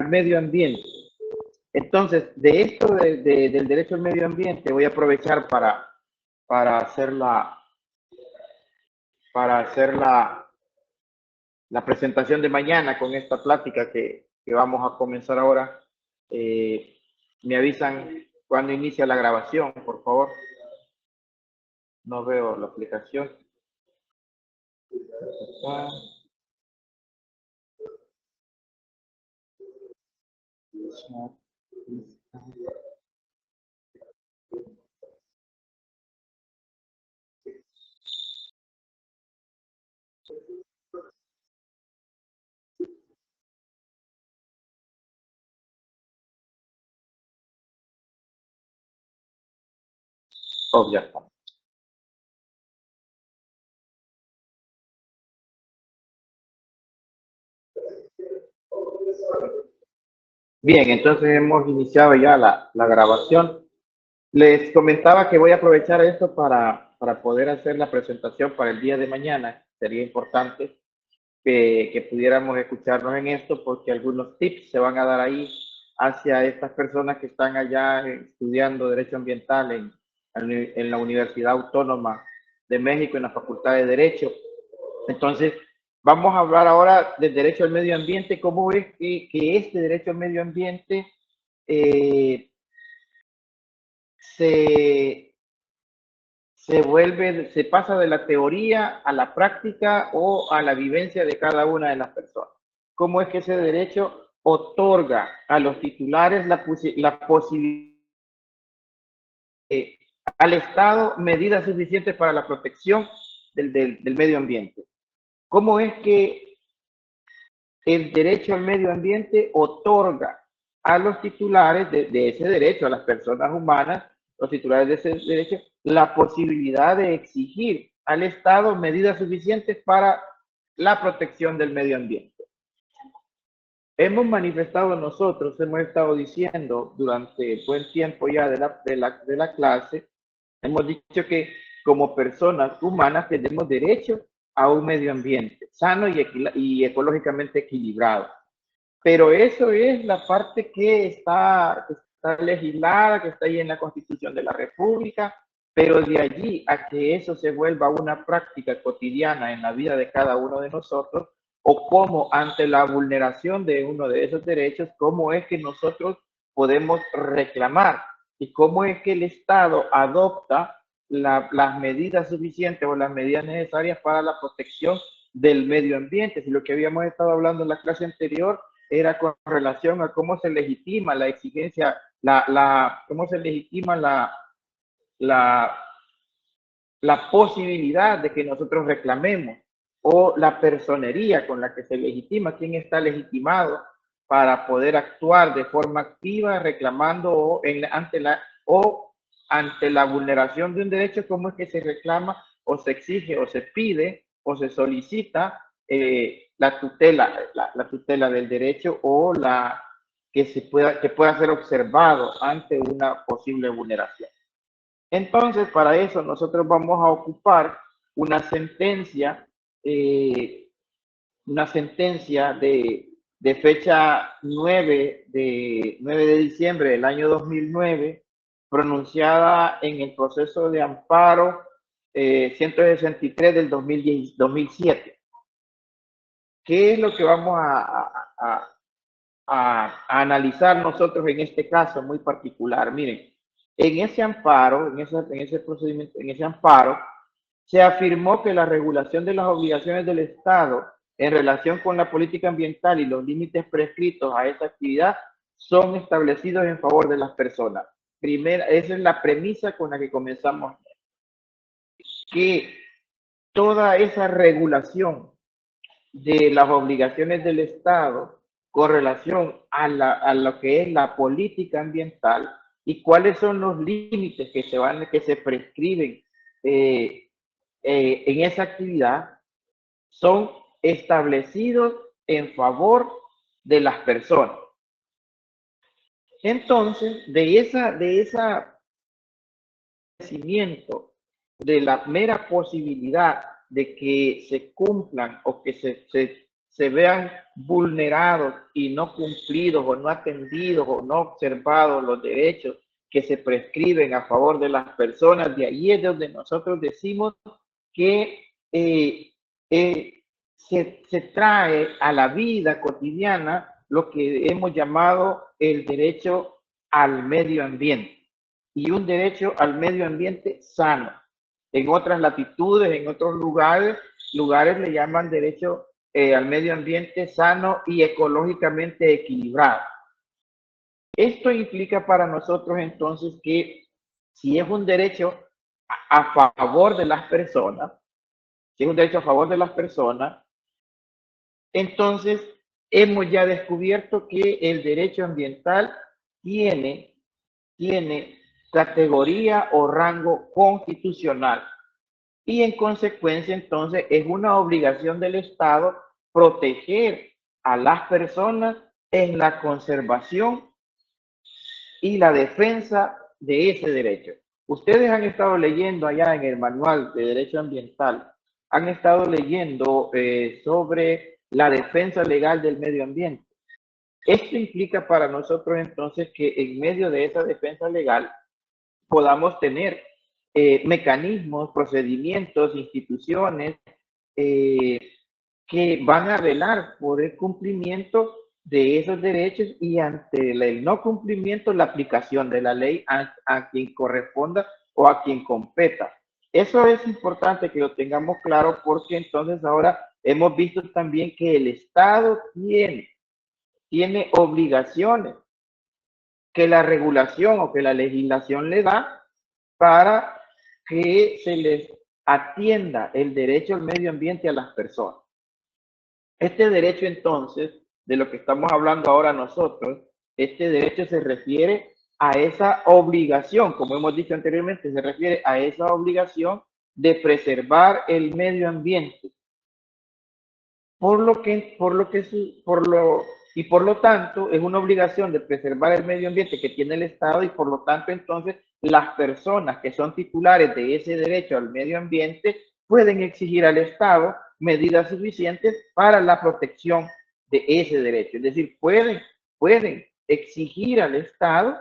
medio ambiente. Entonces, de esto del derecho al medio ambiente voy a aprovechar para hacer la presentación de mañana con esta plática que vamos a comenzar ahora. Me avisan cuando inicia la grabación, por favor. No veo la aplicación. Oh, ya está. Bien, entonces hemos iniciado ya la grabación. Les comentaba que voy a aprovechar esto para poder hacer la presentación para el día de mañana. Sería importante que pudiéramos escucharnos en esto porque algunos tips se van a dar ahí hacia estas personas que están allá estudiando Derecho Ambiental en la Universidad Autónoma de México, en la Facultad de Derecho. Entonces, vamos a hablar ahora del derecho al medio ambiente, cómo es que este derecho al medio ambiente se pasa de la teoría a la práctica o a la vivencia de cada una de las personas. ¿Cómo es que ese derecho otorga a los titulares la posibilidad al Estado medidas suficientes para la protección del medio ambiente? ¿Cómo es que el derecho al medio ambiente otorga a los titulares de ese derecho, a las personas humanas, los titulares de ese derecho, la posibilidad de exigir al Estado medidas suficientes para la protección del medio ambiente? Hemos manifestado nosotros, hemos estado diciendo durante buen tiempo ya de la clase, hemos dicho que como personas humanas tenemos derecho a un medio ambiente sano y ecológicamente equilibrado. Pero eso es la parte que está legislada, que está ahí en la Constitución de la República, pero de allí a que eso se vuelva una práctica cotidiana en la vida de cada uno de nosotros, o cómo ante la vulneración de uno de esos derechos, cómo es que nosotros podemos reclamar y cómo es que el Estado adopta las medidas suficientes o las medidas necesarias para la protección del medio ambiente. Si lo que habíamos estado hablando en la clase anterior era con relación a cómo se legitima la exigencia, cómo se legitima la posibilidad de que nosotros reclamemos, o la personería con la que se legitima, quién está legitimado para poder actuar de forma activa reclamando ante la vulneración de un derecho, cómo es que se reclama o se exige o se pide o se solicita la tutela del derecho, o que pueda ser observado ante una posible vulneración. Entonces, para eso nosotros vamos a ocupar una sentencia de fecha 9 de diciembre del año 2009, pronunciada en el proceso de amparo 163 del 2007. ¿Qué es lo que vamos a analizar nosotros en este caso muy particular? Miren, en ese amparo, en ese procedimiento, en ese amparo, se afirmó que la regulación de las obligaciones del Estado en relación con la política ambiental y los límites prescritos a esa actividad son establecidos en favor de las personas. Esa es la premisa con la que comenzamos, que toda esa regulación de las obligaciones del Estado con relación a lo que es la política ambiental y cuáles son los límites que se prescriben en esa actividad, son establecidos en favor de las personas. Entonces, de esa crecimiento, de la mera posibilidad de que se cumplan o que se vean vulnerados y no cumplidos o no atendidos o no observados los derechos que se prescriben a favor de las personas, de ahí es donde nosotros decimos que se trae a la vida cotidiana lo que hemos llamado el derecho al medio ambiente y un derecho al medio ambiente sano. En otras latitudes, en otros lugares le llaman derecho al medio ambiente sano y ecológicamente equilibrado. Esto implica para nosotros entonces que si es un derecho a favor de las personas, si es un derecho a favor de las personas, entonces hemos ya descubierto que el derecho ambiental tiene categoría o rango constitucional y en consecuencia entonces es una obligación del Estado proteger a las personas en la conservación y la defensa de ese derecho. Ustedes han estado leyendo allá en el manual de derecho ambiental, han estado leyendo sobre la defensa legal del medio ambiente. Esto implica para nosotros entonces que en medio de esa defensa legal podamos tener mecanismos, procedimientos, instituciones que van a velar por el cumplimiento de esos derechos y ante el no cumplimiento la aplicación de la ley a quien corresponda o a quien competa. Eso es importante que lo tengamos claro porque entonces ahora hemos visto también que el Estado tiene obligaciones que la regulación o que la legislación le da para que se les atienda el derecho al medio ambiente a las personas. Este derecho entonces, de lo que estamos hablando ahora nosotros, este derecho se refiere a esa obligación, como hemos dicho anteriormente, se refiere a esa obligación de preservar el medio ambiente. Por lo tanto, es una obligación de preservar el medio ambiente que tiene el Estado y por lo tanto, entonces, las personas que son titulares de ese derecho al medio ambiente pueden exigir al Estado medidas suficientes para la protección de ese derecho. Es decir, pueden exigir al Estado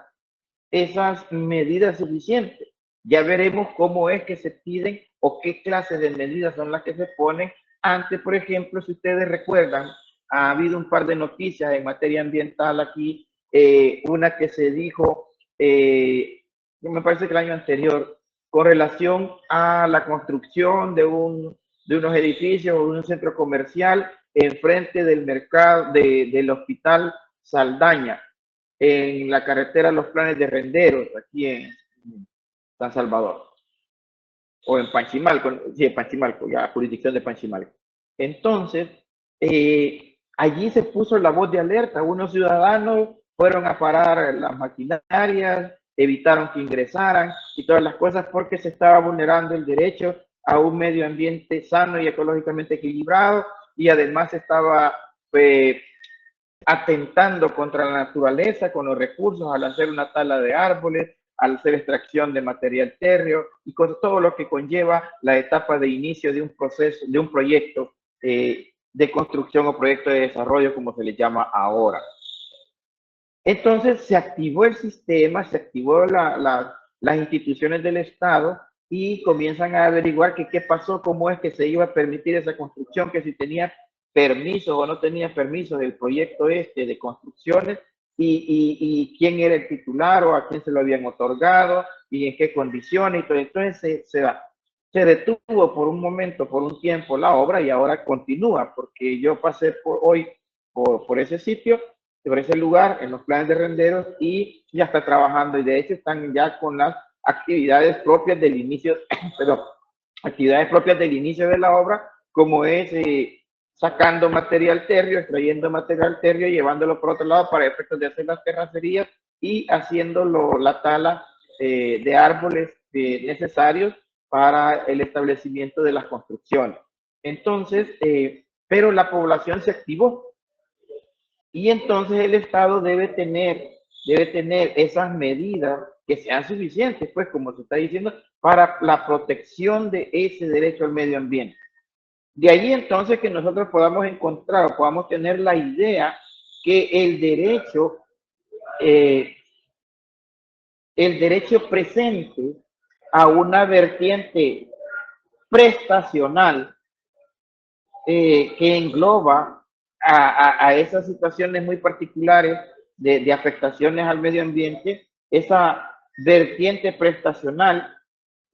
esas medidas suficientes. Ya veremos cómo es que se piden o qué clases de medidas son las que se ponen ante, por ejemplo, si ustedes recuerdan, ha habido un par de noticias en materia ambiental aquí, una que se dijo, me parece que el año anterior, con relación a la construcción de unos edificios o de un centro comercial enfrente del mercado, del hospital Saldaña, en la carretera Los Planes de Renderos, aquí en San Salvador, o en Panchimalco, sí, en Panchimalco, ya jurisdicción de Panchimalco. Entonces, allí se puso la voz de alerta, unos ciudadanos fueron a parar las maquinarias, evitaron que ingresaran y todas las cosas porque se estaba vulnerando el derecho a un medio ambiente sano y ecológicamente equilibrado y además estaba atentando contra la naturaleza con los recursos al hacer una tala de árboles, al hacer extracción de material térreo y con todo lo que conlleva la etapa de inicio de un proceso, de un proyecto de construcción o proyecto de desarrollo, como se le llama ahora. Entonces se activó el sistema, se activó las instituciones del Estado y comienzan a averiguar qué pasó, cómo es que se iba a permitir esa construcción, que si tenía permiso o no tenía permiso del proyecto de construcciones y quién era el titular o a quién se lo habían otorgado y en qué condiciones y todo. Entonces se detuvo por un momento, por un tiempo la obra y ahora continúa porque yo pasé por ese sitio, por ese lugar en los planes de renderos y ya está trabajando y de hecho están ya con las actividades propias del inicio, perdón, actividades propias del inicio de la obra, como es sacando material térreo, extrayendo material térreo, llevándolo por otro lado para efectos de hacer las terracerías y haciéndolo la tala de árboles necesarios para el establecimiento de las construcciones. Entonces, pero la población se activó y entonces el Estado debe tener esas medidas que sean suficientes, pues como se está diciendo, para la protección de ese derecho al medio ambiente. De ahí entonces que nosotros podamos encontrar o podamos tener la idea que eh, el derecho presente a una vertiente prestacional que engloba a esas situaciones muy particulares de afectaciones al medio ambiente, esa vertiente prestacional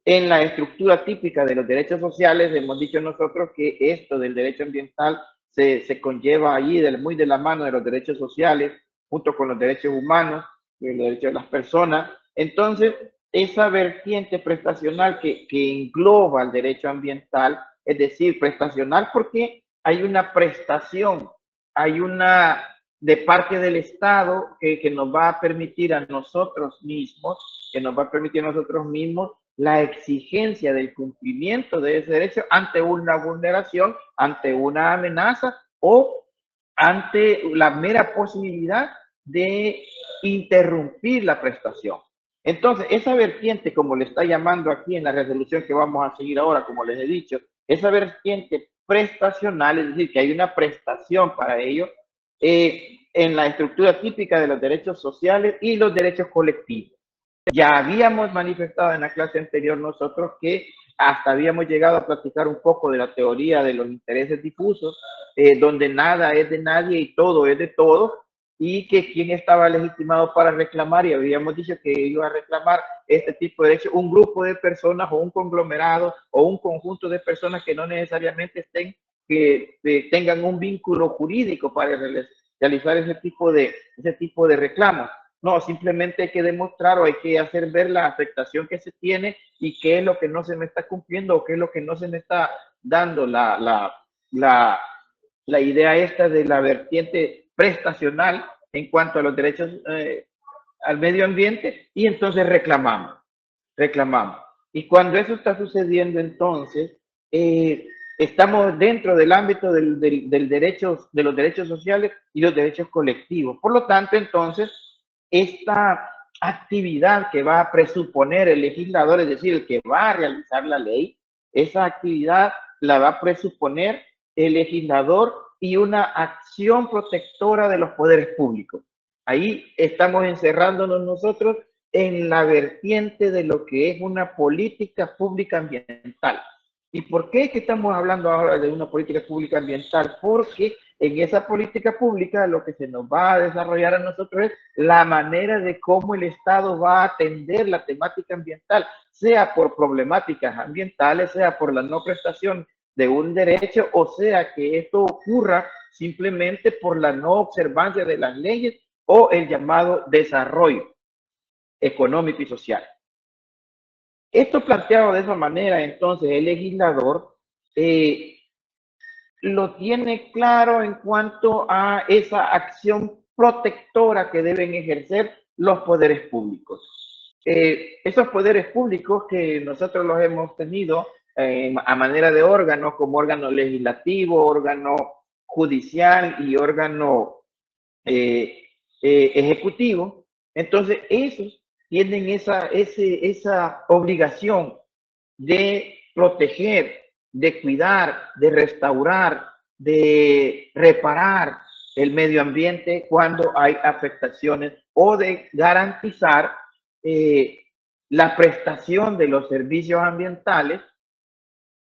en la estructura típica de los derechos sociales. Hemos dicho nosotros que esto del derecho ambiental se conlleva allí muy de la mano de los derechos sociales, junto con los derechos humanos, los derechos de las personas. Entonces, esa vertiente prestacional que engloba el derecho ambiental, es decir, prestacional porque hay una prestación, hay una de parte del Estado que nos va a permitir a nosotros mismos, la exigencia del cumplimiento de ese derecho ante una vulneración, ante una amenaza o ante la mera posibilidad de interrumpir la prestación. Entonces, esa vertiente, como le está llamando aquí en la resolución que vamos a seguir ahora, como les he dicho, esa vertiente prestacional, es decir, que hay una prestación para ello, en la estructura típica de los derechos sociales y los derechos colectivos. Ya habíamos manifestado en la clase anterior nosotros que hasta habíamos llegado a platicar un poco de la teoría de los intereses difusos, donde nada es de nadie y todo es de todos, y que quién estaba legitimado para reclamar, y habíamos dicho que iba a reclamar este tipo de derechos, un grupo de personas o un conglomerado o un conjunto de personas que no necesariamente que tengan un vínculo jurídico para realizar ese tipo de reclamos. No, simplemente hay que demostrar o hay que hacer ver la afectación que se tiene y qué es lo que no se me está cumpliendo o qué es lo que no se me está dando la idea esta de la vertiente prestacional en cuanto a los derechos al medio ambiente, y entonces reclamamos. Y cuando eso está sucediendo, entonces estamos dentro del ámbito del derecho, de los derechos sociales y los derechos colectivos. Por lo tanto, entonces, esta actividad que va a presuponer el legislador, es decir, el que va a realizar la ley, esa actividad la va a presuponer el legislador y una acción protectora de los poderes públicos. Ahí estamos encerrándonos nosotros en la vertiente de lo que es una política pública ambiental. ¿Y por qué es que estamos hablando ahora de una política pública ambiental? Porque en esa política pública lo que se nos va a desarrollar a nosotros es la manera de cómo el Estado va a atender la temática ambiental, sea por problemáticas ambientales, sea por la no prestación de un derecho, o sea que esto ocurra simplemente por la no observancia de las leyes o el llamado desarrollo económico y social. Esto planteado de esa manera, entonces el legislador lo tiene claro en cuanto a esa acción protectora que deben ejercer los poderes públicos. Esos poderes públicos que nosotros los hemos tenido a manera de órganos, como órgano legislativo, órgano judicial y órgano ejecutivo, entonces esos tienen esa obligación de proteger, de cuidar, de restaurar, de reparar el medio ambiente cuando hay afectaciones o de garantizar la prestación de los servicios ambientales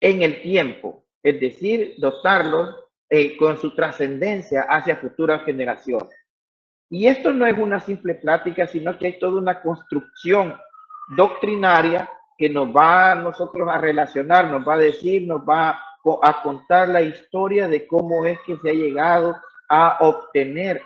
en el tiempo, es decir, dotarlos con su trascendencia hacia futuras generaciones. Y esto no es una simple plática, sino que hay toda una construcción doctrinaria que nos va a nosotros a relacionar, nos va a decir, nos va a contar la historia de cómo es que se ha llegado a obtener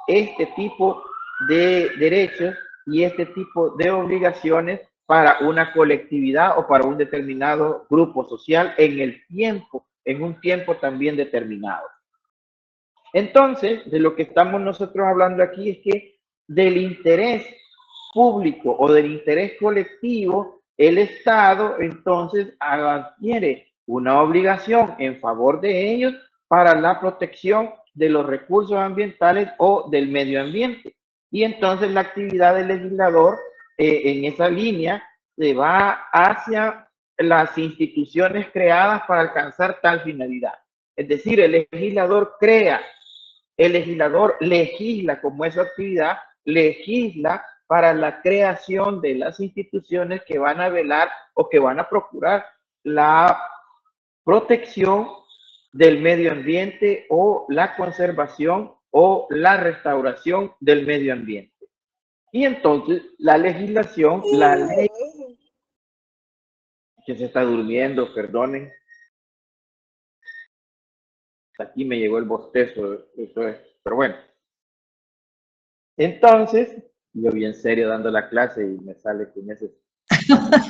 este tipo de derechos y este tipo de obligaciones para una colectividad o para un determinado grupo social en el tiempo, en un tiempo también determinado. Entonces, de lo que estamos nosotros hablando aquí es que del interés público o del interés colectivo, el Estado entonces adquiere una obligación en favor de ellos para la protección de los recursos ambientales o del medio ambiente. Y entonces la actividad del legislador en esa línea se va hacia las instituciones creadas para alcanzar tal finalidad. Es decir, el legislador crea, el legislador legisla como es su actividad, legisla para la creación de las instituciones que van a velar o que van a procurar la protección del medio ambiente o la conservación o la restauración del medio ambiente. Y entonces la legislación, la ley, que se está durmiendo, perdonen, aquí me llegó el bostezo, eso es, pero bueno. Entonces, yo bien serio dando la clase y me sale con ese.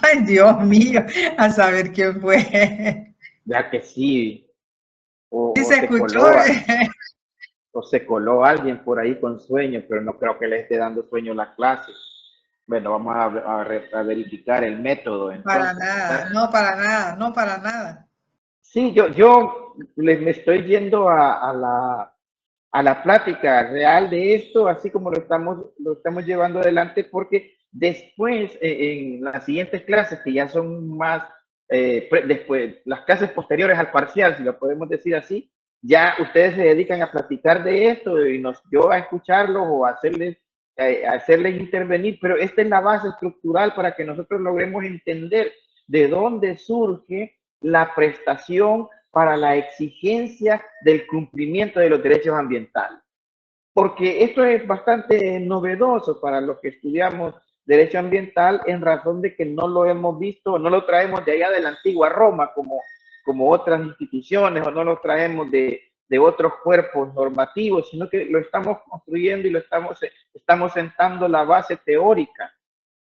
Ay, Dios mío, a saber quién fue. Ya que sí, Sí o se se escuchó. coló, o se coló alguien por ahí con sueño, pero no creo que le esté dando sueño la clase. Bueno, vamos a verificar el método. Para Entonces, nada, no para nada, no para nada. sí, yo me estoy yendo a la plática real de esto, así como lo estamos llevando adelante, porque después, en las siguientes clases, que ya son más, después, las clases posteriores al parcial, si lo podemos decir así, ya ustedes se dedican a platicar de esto y yo a escucharlos o a hacerles intervenir, pero esta es la base estructural para que nosotros logremos entender de dónde surge la prestación para la exigencia del cumplimiento de los derechos ambientales. Porque esto es bastante novedoso para los que estudiamos derecho ambiental en razón de que no lo hemos visto, no lo traemos de allá de la antigua Roma como otras instituciones o no lo traemos de otros cuerpos normativos, sino que lo estamos construyendo y estamos sentando la base teórica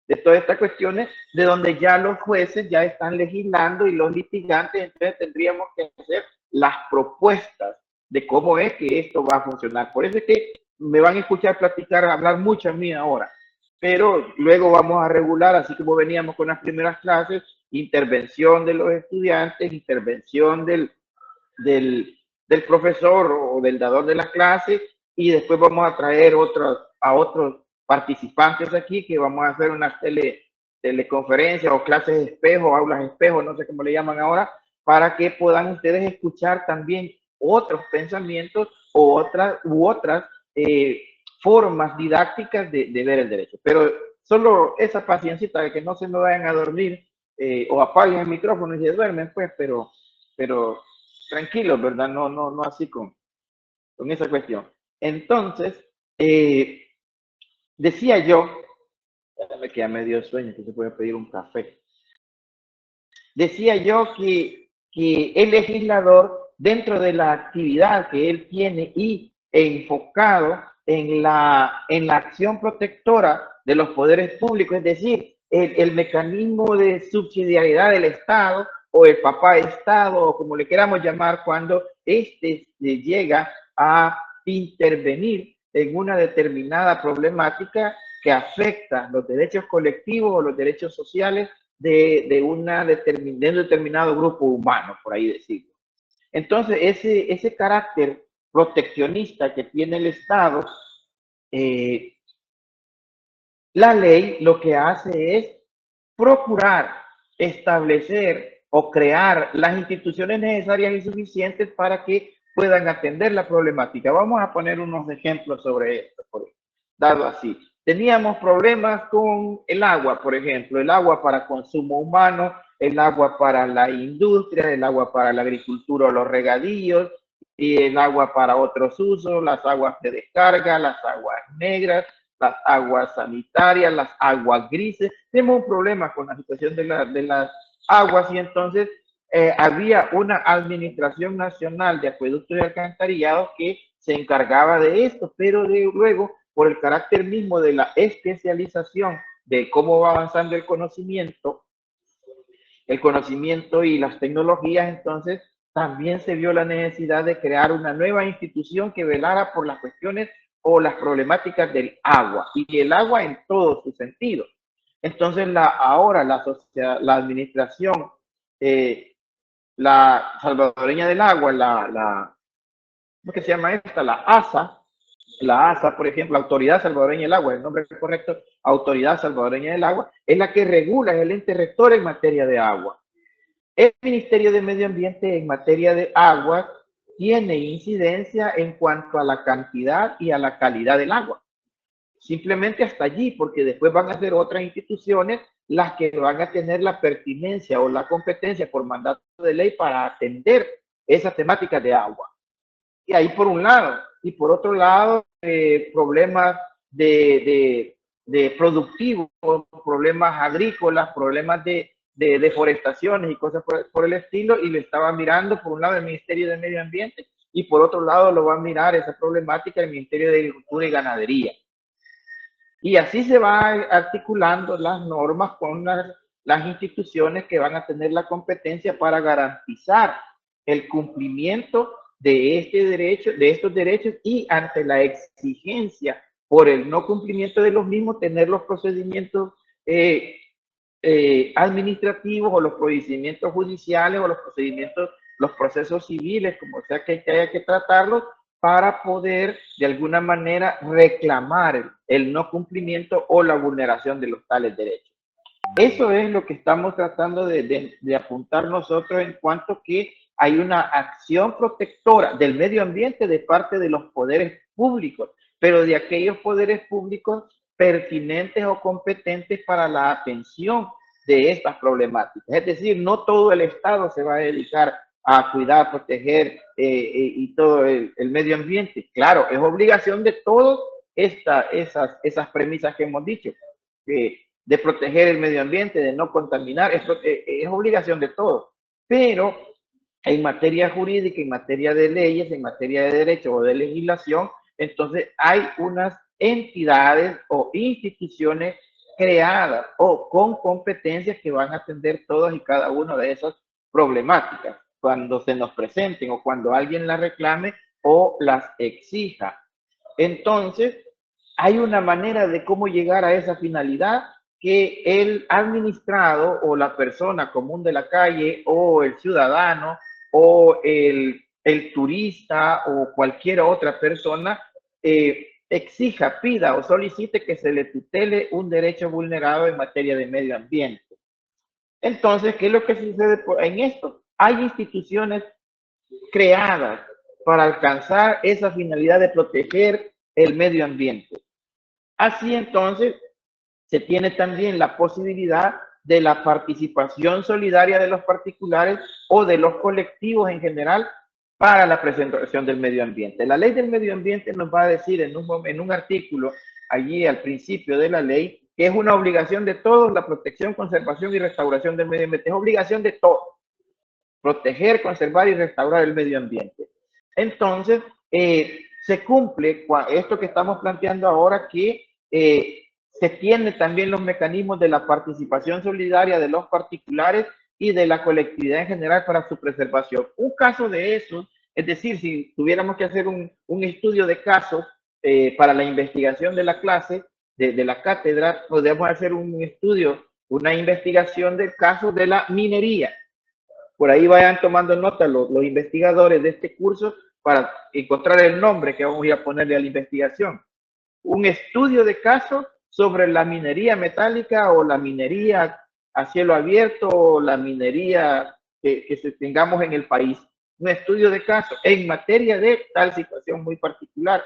de todas estas cuestiones, de donde ya los jueces ya están legislando y los litigantes, entonces tendríamos que hacer las propuestas de cómo es que esto va a funcionar. Por eso es que me van a escuchar platicar, hablar mucho a mí ahora, pero luego vamos a regular, así como veníamos con las primeras clases, intervención de los estudiantes, intervención del profesor o del dador de la clase, y después vamos a traer a otros participantes aquí que vamos a hacer unas teleconferencias o clases espejo, aulas espejo, no sé cómo le llaman ahora, para que puedan ustedes escuchar también otros pensamientos u otras formas didácticas de ver el derecho. Pero solo esa paciencia de que no se me vayan a dormir o apaguen el micrófono y se duermen, pues, pero tranquilos, ¿verdad? No así con esa cuestión. Entonces, decía yo, que ya me dio sueño, que se puede pedir un café. Decía yo que el legislador, dentro de la actividad que él tiene y enfocado en la acción protectora de los poderes públicos, es decir, el mecanismo de subsidiariedad del Estado o el papá Estado, o como le queramos llamar, cuando éste llega a intervenir en una determinada problemática que afecta los derechos colectivos o los derechos sociales de un determinado grupo humano, por ahí decirlo. Entonces, ese carácter proteccionista que tiene el Estado, la ley lo que hace es procurar establecer o crear las instituciones necesarias y suficientes para que puedan atender la problemática. Vamos a poner unos ejemplos sobre esto, dado así. Teníamos problemas con el agua, por ejemplo, el agua para consumo humano, el agua para la industria, el agua para la agricultura o los regadíos, y el agua para otros usos, las aguas de descarga, las aguas negras, las aguas sanitarias, las aguas grises. Tenemos un problema con la situación de las aguas y entonces había una administración nacional de acueductos y alcantarillados que se encargaba de esto, pero luego, por el carácter mismo de la especialización de cómo va avanzando el conocimiento y las tecnologías, entonces también se vio la necesidad de crear una nueva institución que velara por las cuestiones o las problemáticas del agua y el agua en todo su sentido. Entonces, ahora la administración, la salvadoreña del agua, ¿cómo que se llama esta? La ASA, por ejemplo, Autoridad Salvadoreña del Agua, el nombre correcto, Autoridad Salvadoreña del Agua, es la que regula, es el ente rector en materia de agua. El Ministerio de Medio Ambiente en materia de agua tiene incidencia en cuanto a la cantidad y a la calidad del agua. Simplemente hasta allí, porque después van a ser otras instituciones las que van a tener la pertinencia o la competencia por mandato de ley para atender esa temática de agua. Y ahí por un lado. Y por otro lado, problemas de productivos, problemas agrícolas, problemas de deforestaciones y cosas por el estilo, y le estaba mirando por un lado el Ministerio de Medio Ambiente y por otro lado lo va a mirar esa problemática el Ministerio de Agricultura y Ganadería. Y así se van articulando las normas con las instituciones que van a tener la competencia para garantizar el cumplimiento de este derecho, de estos derechos, y ante la exigencia por el no cumplimiento de los mismos, tener los procedimientos administrativos o los procedimientos judiciales o los procedimientos, los procesos civiles, como sea que haya que tratarlos, para poder de alguna manera reclamar el no cumplimiento o la vulneración de los tales derechos. Eso es lo que estamos tratando de apuntar nosotros, en cuanto que hay una acción protectora del medio ambiente de parte de los poderes públicos, pero de aquellos poderes públicos pertinentes o competentes para la atención de estas problemáticas. Es decir, no todo el Estado se va a dedicar a cuidar, proteger y todo el medio ambiente. Claro, es obligación de todos esas premisas que hemos dicho, de proteger el medio ambiente, de no contaminar, eso es obligación de todos. Pero en materia jurídica, en materia de leyes, en materia de derecho o de legislación, entonces hay unas entidades o instituciones creadas o con competencias que van a atender todas y cada una de esas problemáticas cuando se nos presenten o cuando alguien las reclame o las exija. Entonces, hay una manera de cómo llegar a esa finalidad, que el administrado o la persona común de la calle o el ciudadano o el turista o cualquier otra persona exija, pida o solicite que se le tutele un derecho vulnerado en materia de medio ambiente. Entonces, ¿qué es lo que sucede en esto? Hay instituciones creadas para alcanzar esa finalidad de proteger el medio ambiente. Así entonces, se tiene también la posibilidad de la participación solidaria de los particulares o de los colectivos en general para la preservación del medio ambiente. La ley del medio ambiente nos va a decir en un artículo allí al principio de la ley que es una obligación de todos la protección, conservación y restauración del medio ambiente. Es obligación de todos proteger, conservar y restaurar el medio ambiente. Entonces, se cumple esto que estamos planteando ahora, que se tiene también los mecanismos de la participación solidaria de los particulares y de la colectividad en general para su preservación. Un caso de eso, es decir, si tuviéramos que hacer un estudio de casos para la investigación de la clase, de la cátedra, podemos hacer un estudio, una investigación del caso de la minería. Por ahí vayan tomando nota los investigadores de este curso para encontrar el nombre que vamos a ir a ponerle a la investigación. Un estudio de caso sobre la minería metálica o la minería a cielo abierto o la minería que tengamos en el país. Un estudio de caso en materia de tal situación muy particular,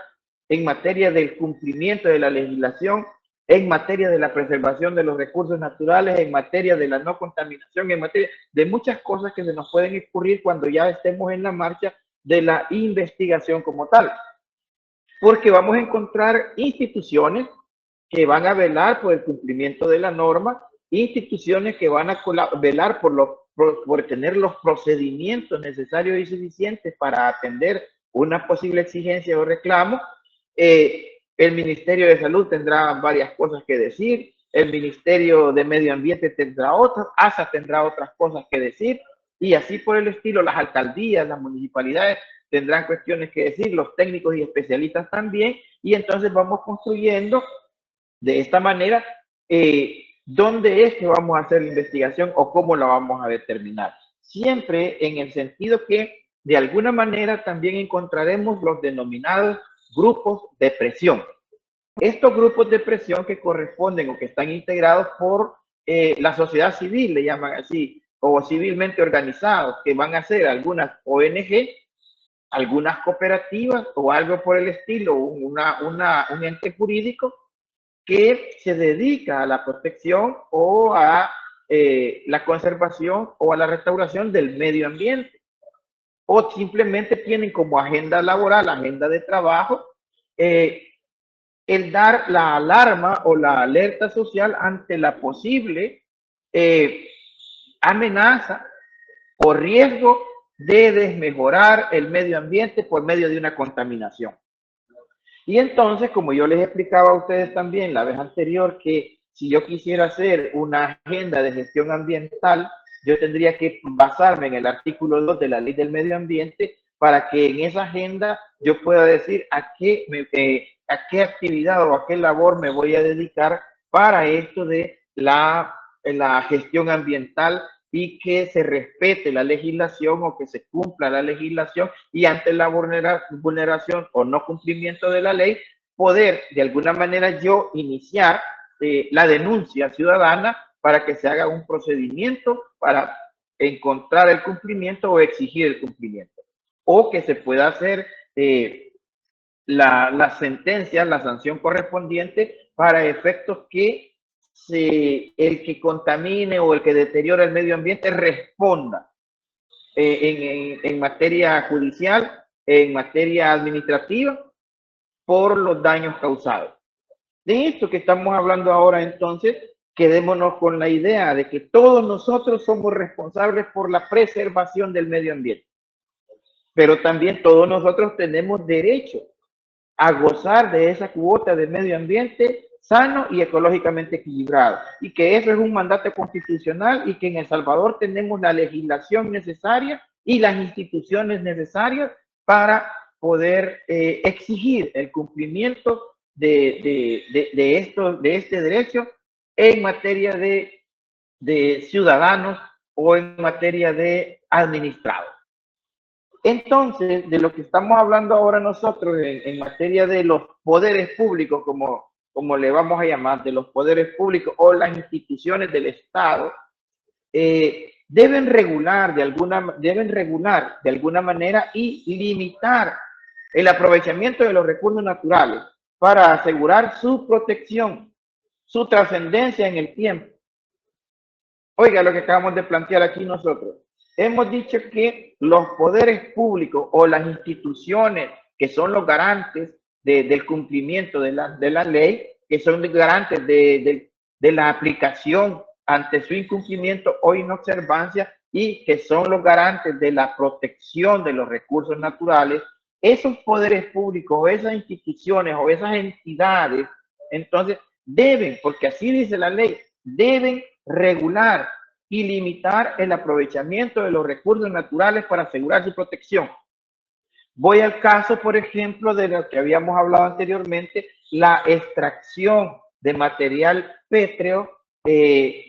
en materia del cumplimiento de la legislación, en materia de la preservación de los recursos naturales, en materia de la no contaminación, en materia de muchas cosas que se nos pueden ocurrir cuando ya estemos en la marcha de la investigación como tal. Porque vamos a encontrar instituciones que van a velar por el cumplimiento de la norma, instituciones que van a velar por tener los procedimientos necesarios y suficientes para atender una posible exigencia o reclamo. El Ministerio de Salud tendrá varias cosas que decir, el Ministerio de Medio Ambiente tendrá otras, ASA tendrá otras cosas que decir, y así por el estilo, las alcaldías, las municipalidades tendrán cuestiones que decir, los técnicos y especialistas también, y entonces vamos construyendo de esta manera dónde es que vamos a hacer la investigación o cómo la vamos a determinar. Siempre en el sentido que de alguna manera también encontraremos los denominados grupos de presión. Estos grupos de presión que corresponden o que están integrados por la sociedad civil, le llaman así, o civilmente organizados, que van a ser algunas ONG, algunas cooperativas o algo por el estilo, un ente jurídico que se dedica a la protección o a la conservación o a la restauración del medio ambiente. O simplemente tienen como agenda laboral, agenda de trabajo, el dar la alarma o la alerta social ante la posible amenaza o riesgo de desmejorar el medio ambiente por medio de una contaminación. Y entonces, como yo les explicaba a ustedes también la vez anterior, que si yo quisiera hacer una agenda de gestión ambiental, yo tendría que basarme en el artículo 2 de la Ley del Medio Ambiente para que en esa agenda yo pueda decir a qué actividad o a qué labor me voy a dedicar para esto de la gestión ambiental y que se respete la legislación o que se cumpla la legislación y ante la vulneración o no cumplimiento de la ley, poder de alguna manera yo iniciar la denuncia ciudadana para que se haga un procedimiento para encontrar el cumplimiento o exigir el cumplimiento. O que se pueda hacer la sentencia, la sanción correspondiente para efectos que el que contamine o el que deteriora el medio ambiente responda en materia judicial, en materia administrativa, por los daños causados. De esto que estamos hablando ahora, entonces, quedémonos con la idea de que todos nosotros somos responsables por la preservación del medio ambiente. Pero también todos nosotros tenemos derecho a gozar de esa cuota de medio ambiente sano y ecológicamente equilibrado. Y que eso es un mandato constitucional y que en El Salvador tenemos la legislación necesaria y las instituciones necesarias para poder exigir el cumplimiento de este derecho en materia de ciudadanos o en materia de administrados. Entonces, de lo que estamos hablando ahora nosotros en materia de los poderes públicos, como le vamos a llamar, de los poderes públicos o las instituciones del Estado, deben regular de alguna manera y limitar el aprovechamiento de los recursos naturales para asegurar su protección, su trascendencia en el tiempo. Oiga lo que acabamos de plantear aquí nosotros. Hemos dicho que los poderes públicos o las instituciones que son los garantes del cumplimiento de la ley, que son los garantes de la aplicación ante su incumplimiento o inobservancia y que son los garantes de la protección de los recursos naturales, esos poderes públicos o esas instituciones o esas entidades, entonces deben, porque así dice la ley, deben regular y limitar el aprovechamiento de los recursos naturales para asegurar su protección. Voy al caso, por ejemplo, de lo que habíamos hablado anteriormente, la extracción de material pétreo en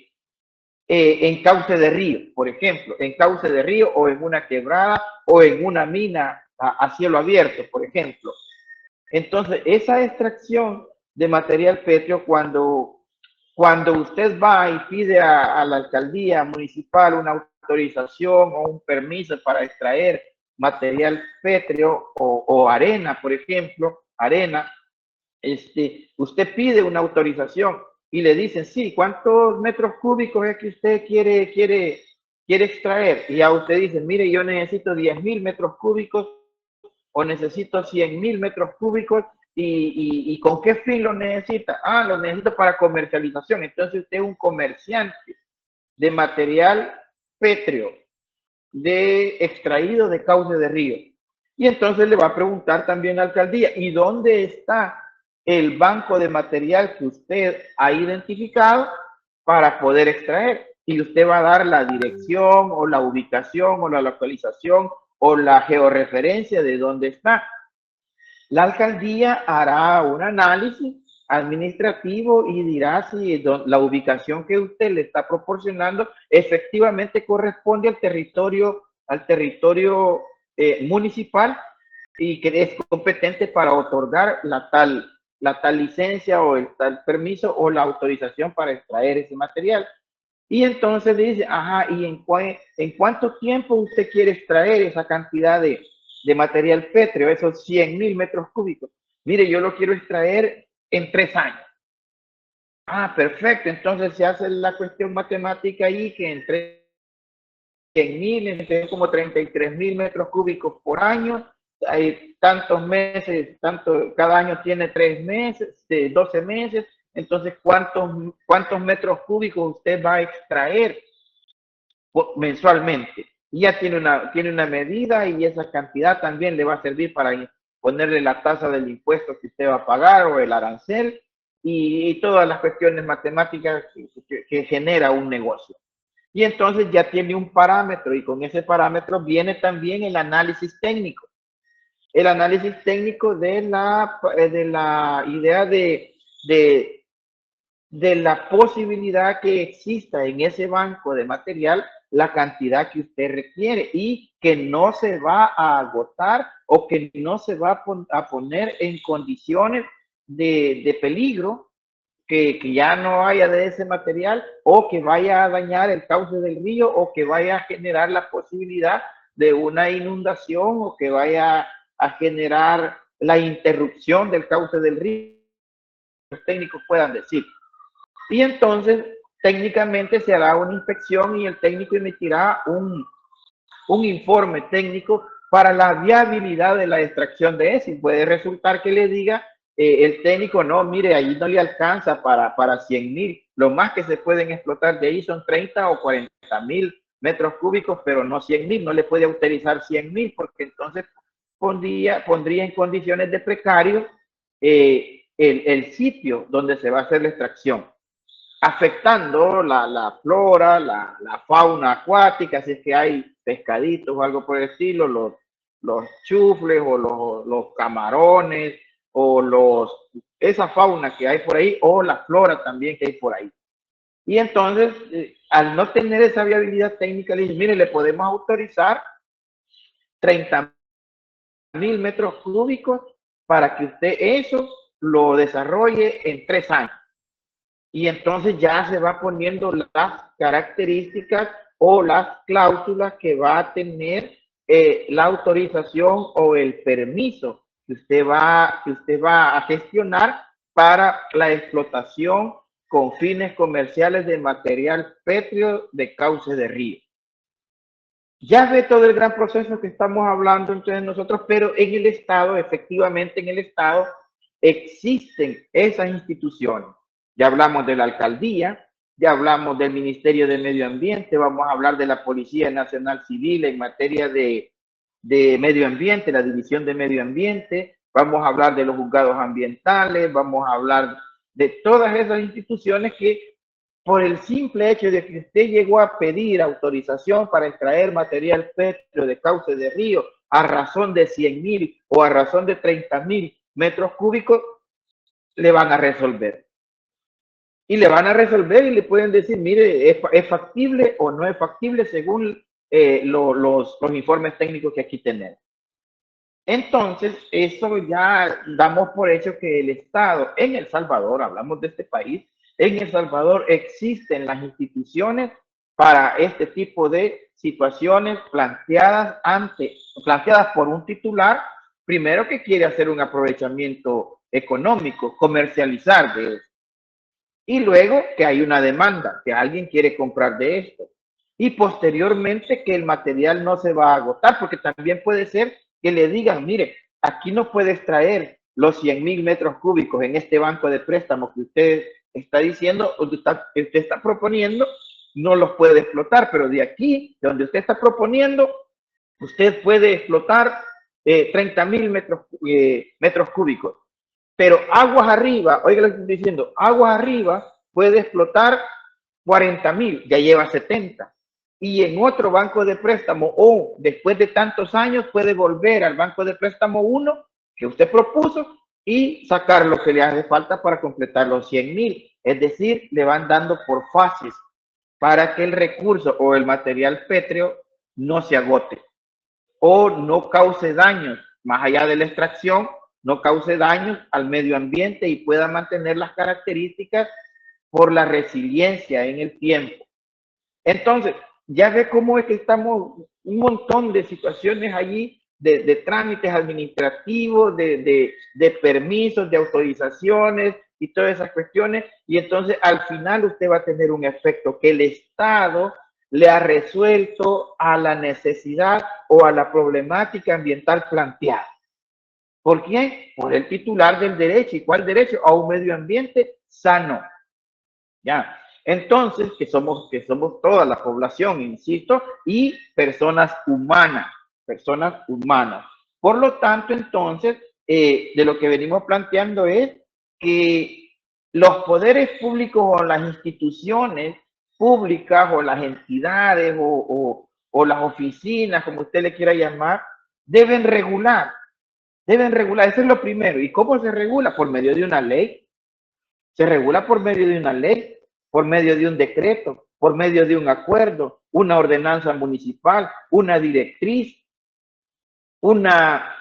cauce de río, por ejemplo, en cauce de río o en una quebrada o en una mina a cielo abierto, por ejemplo. Entonces, esa extracción de material pétreo, cuando usted va y pide a la alcaldía municipal una autorización o un permiso para extraer material pétreo o arena, por ejemplo, arena, usted pide una autorización y le dicen, sí, ¿cuántos metros cúbicos es que usted quiere extraer? Y a usted dice, mire, yo necesito 10,000 metros cúbicos o necesito 100,000 metros cúbicos. ¿Y con qué fin lo necesita? Ah, lo necesito para comercialización. Entonces usted es un comerciante de material pétreo, extraído de cauce de río. Y entonces le va a preguntar también a la alcaldía, ¿y dónde está el banco de material que usted ha identificado para poder extraer? Y usted va a dar la dirección o la ubicación o la localización o la georreferencia de dónde está. La alcaldía hará un análisis administrativo y dirá si la ubicación que usted le está proporcionando efectivamente corresponde al territorio municipal y que es competente para otorgar la tal licencia o el tal permiso o la autorización para extraer ese material. Y entonces le dice, ajá, ¿y en cuánto tiempo usted quiere extraer esa cantidad de material pétreo, esos 100.000 metros cúbicos? Mire, yo lo quiero extraer en 3 años. Ah, perfecto. Entonces se hace la cuestión matemática ahí que entre 100.000, entre como 33.000 metros cúbicos por año. Hay tantos meses, cada año tiene 3 meses, 12 meses. Entonces, ¿cuántos metros cúbicos usted va a extraer mensualmente? Y ya tiene una medida y esa cantidad también le va a servir para ponerle la tasa del impuesto que usted va a pagar o el arancel y todas las cuestiones matemáticas que genera un negocio. Y entonces ya tiene un parámetro y con ese parámetro viene también el análisis técnico. El análisis técnico de la idea de la posibilidad que exista en ese banco de material la cantidad que usted requiere y que no se va a agotar o que no se va a poner en condiciones de peligro que ya no haya de ese material o que vaya a dañar el cauce del río o que vaya a generar la posibilidad de una inundación o que vaya a generar la interrupción del cauce del río, los técnicos puedan decir. Y entonces técnicamente se hará una inspección y el técnico emitirá un informe técnico para la viabilidad de la extracción de ese. Y puede resultar que le diga el técnico, no, mire, ahí no le alcanza para 100.000. Lo más que se pueden explotar de ahí son 30 o 40.000 metros cúbicos, pero no 100.000. No le puede autorizar 100.000 porque entonces pondría en condiciones de precario el sitio donde se va a hacer la extracción, afectando la flora, la fauna acuática, si es que hay pescaditos o algo por el estilo, los chufles o los camarones o esa fauna que hay por ahí o la flora también que hay por ahí. Y entonces, al no tener esa viabilidad técnica, le dicen, mire, le podemos autorizar 30.000 metros cúbicos para que usted eso lo desarrolle en 3 años. Y entonces ya se va poniendo las características o las cláusulas que va a tener la autorización o el permiso que usted va a gestionar para la explotación con fines comerciales de material pétreo de cauce de río. Ya ve todo el gran proceso que estamos hablando entre nosotros, pero en el Estado, efectivamente en el Estado, existen esas instituciones. Ya hablamos de la alcaldía, ya hablamos del Ministerio de Medio Ambiente, vamos a hablar de la Policía Nacional Civil en materia de medio ambiente, la División de Medio Ambiente, vamos a hablar de los juzgados ambientales, vamos a hablar de todas esas instituciones que por el simple hecho de que usted llegó a pedir autorización para extraer material pétreo de cauce de río a razón de 100.000 o a razón de 30.000 metros cúbicos, le van a resolver. Y le van a resolver y le pueden decir, mire, ¿es factible o no es factible según los informes técnicos que aquí tenemos? Entonces, eso ya damos por hecho que el Estado en El Salvador, hablamos de este país, en El Salvador existen las instituciones para este tipo de situaciones planteadas por un titular, primero que quiere hacer un aprovechamiento económico, comercializar de eso. Y luego que hay una demanda, que alguien quiere comprar de esto. Y posteriormente que el material no se va a agotar, porque también puede ser que le digan, mire, aquí no puede extraer los 100.000 metros cúbicos en este banco de préstamo que usted está diciendo, usted está proponiendo, no los puede explotar, pero de aquí, de donde usted está proponiendo, usted puede explotar 30.000 metros cúbicos. Pero aguas arriba, oiga lo que estoy diciendo, aguas arriba puede explotar 40.000, ya lleva 70. Y en otro banco de préstamo o después de tantos años puede volver al banco de préstamo 1 que usted propuso y sacar lo que le hace falta para completar los 100.000. Es decir, le van dando por fases para que el recurso o el material pétreo no se agote o no cause daños más allá de la extracción, no cause daños al medio ambiente y pueda mantener las características por la resiliencia en el tiempo. Entonces, ya ve cómo es que estamos un montón de situaciones allí, de trámites administrativos, de permisos, de autorizaciones y todas esas cuestiones. Y entonces al final usted va a tener un efecto que el Estado le ha resuelto a la necesidad o a la problemática ambiental planteada. ¿Por quién? Por el titular del derecho. ¿Y cuál derecho? A un medio ambiente sano. ¿Ya? Entonces, que somos toda la población, insisto, y personas humanas, Por lo tanto, entonces, de lo que venimos planteando es que los poderes públicos o las instituciones públicas o las entidades o las oficinas, como usted le quiera llamar, deben regular, eso es lo primero. ¿Y cómo se regula? Por medio de una ley. Se regula por medio de una ley, por medio de un decreto, por medio de un acuerdo, una ordenanza municipal, una directriz, una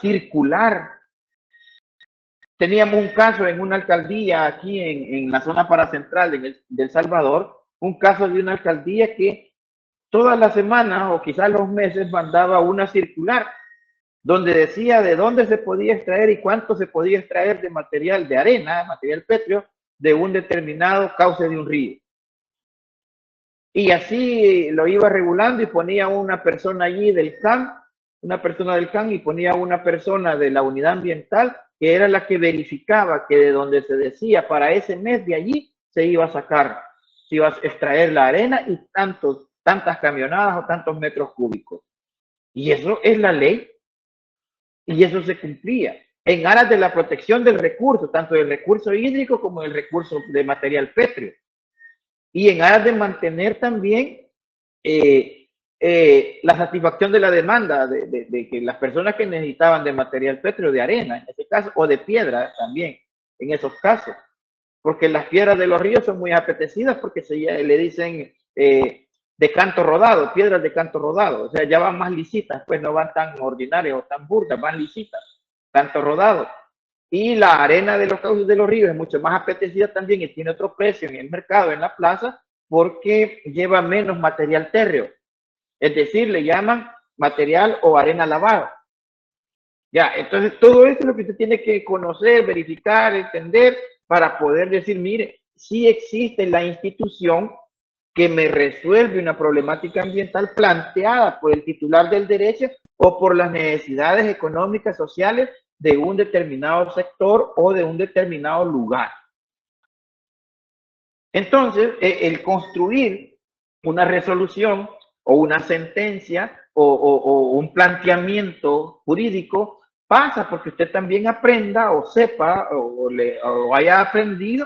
circular. Teníamos un caso en una alcaldía aquí en la zona paracentral de El Salvador, un caso de una alcaldía que todas las semanas o quizás los meses mandaba una circular donde decía de dónde se podía extraer y cuánto se podía extraer de material de arena, material pétreo, de un determinado cauce de un río. Y así lo iba regulando y ponía una persona allí del CAN, y ponía una persona de la unidad ambiental, que era la que verificaba que de donde se decía para ese mes de allí se iba a sacar, se iba a extraer la arena y tantas camionadas o tantos metros cúbicos. Y eso es la ley. Y eso se cumplía en aras de la protección del recurso, tanto del recurso hídrico como del recurso de material pétreo. Y en aras de mantener también la satisfacción de la demanda de que las personas que necesitaban de material pétreo, de arena en este caso, o de piedra también en esos casos, porque las piedras de los ríos son muy apetecidas porque le dicen de canto rodado, piedras de canto rodado, o sea, ya van más lisitas, pues no van tan ordinarias o tan burdas, van lisitas, canto rodado. Y la arena de los cauces de los ríos es mucho más apetecida también y tiene otro precio en el mercado, en la plaza, porque lleva menos material térreo. Es decir, le llaman material o arena lavada. Ya, entonces todo eso es lo que usted tiene que conocer, verificar, entender, para poder decir, mire, sí existe la institución que me resuelve una problemática ambiental planteada por el titular del derecho o por las necesidades económicas, sociales de un determinado sector o de un determinado lugar. Entonces, el construir una resolución o una sentencia o un planteamiento jurídico pasa porque usted también aprenda o sepa o haya aprendido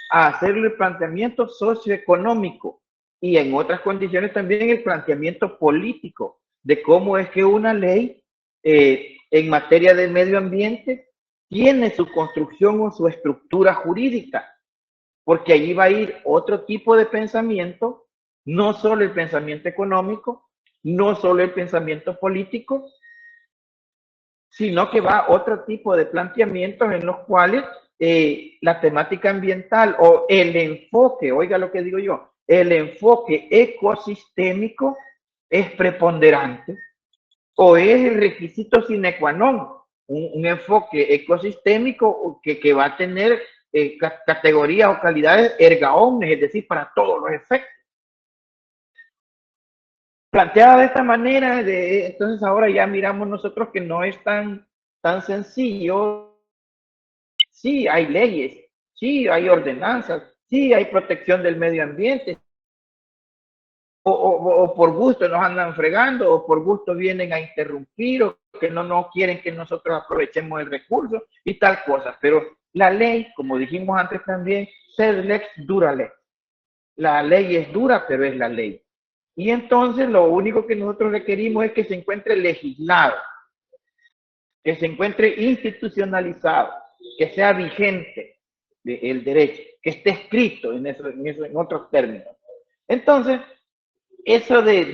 a hacer el planteamiento socioeconómico y en otras condiciones también el planteamiento político de cómo es que una ley en materia de medio ambiente tiene su construcción o su estructura jurídica, porque allí va a ir otro tipo de pensamiento, no solo el pensamiento económico, no solo el pensamiento político, sino que va otro tipo de planteamientos en los cuales la temática ambiental o el enfoque, oiga lo que digo yo, el enfoque ecosistémico es preponderante o es el requisito sine qua non, un enfoque ecosistémico que va a tener categorías o calidades erga omnes, es decir, para todos los efectos. Planteada de esta manera, entonces ahora ya miramos nosotros que no es tan sencillo. Sí, hay leyes, sí, hay ordenanzas, sí, hay protección del medio ambiente. O por gusto nos andan fregando, o por gusto vienen a interrumpir, o que no quieren que nosotros aprovechemos el recurso y tal cosa. Pero la ley, como dijimos antes también, sed lex dura lex. La ley es dura, pero es la ley. Y entonces lo único que nosotros requerimos es que se encuentre legislado, que se encuentre institucionalizado, que sea vigente el derecho, que esté escrito en otros términos. Entonces, eso de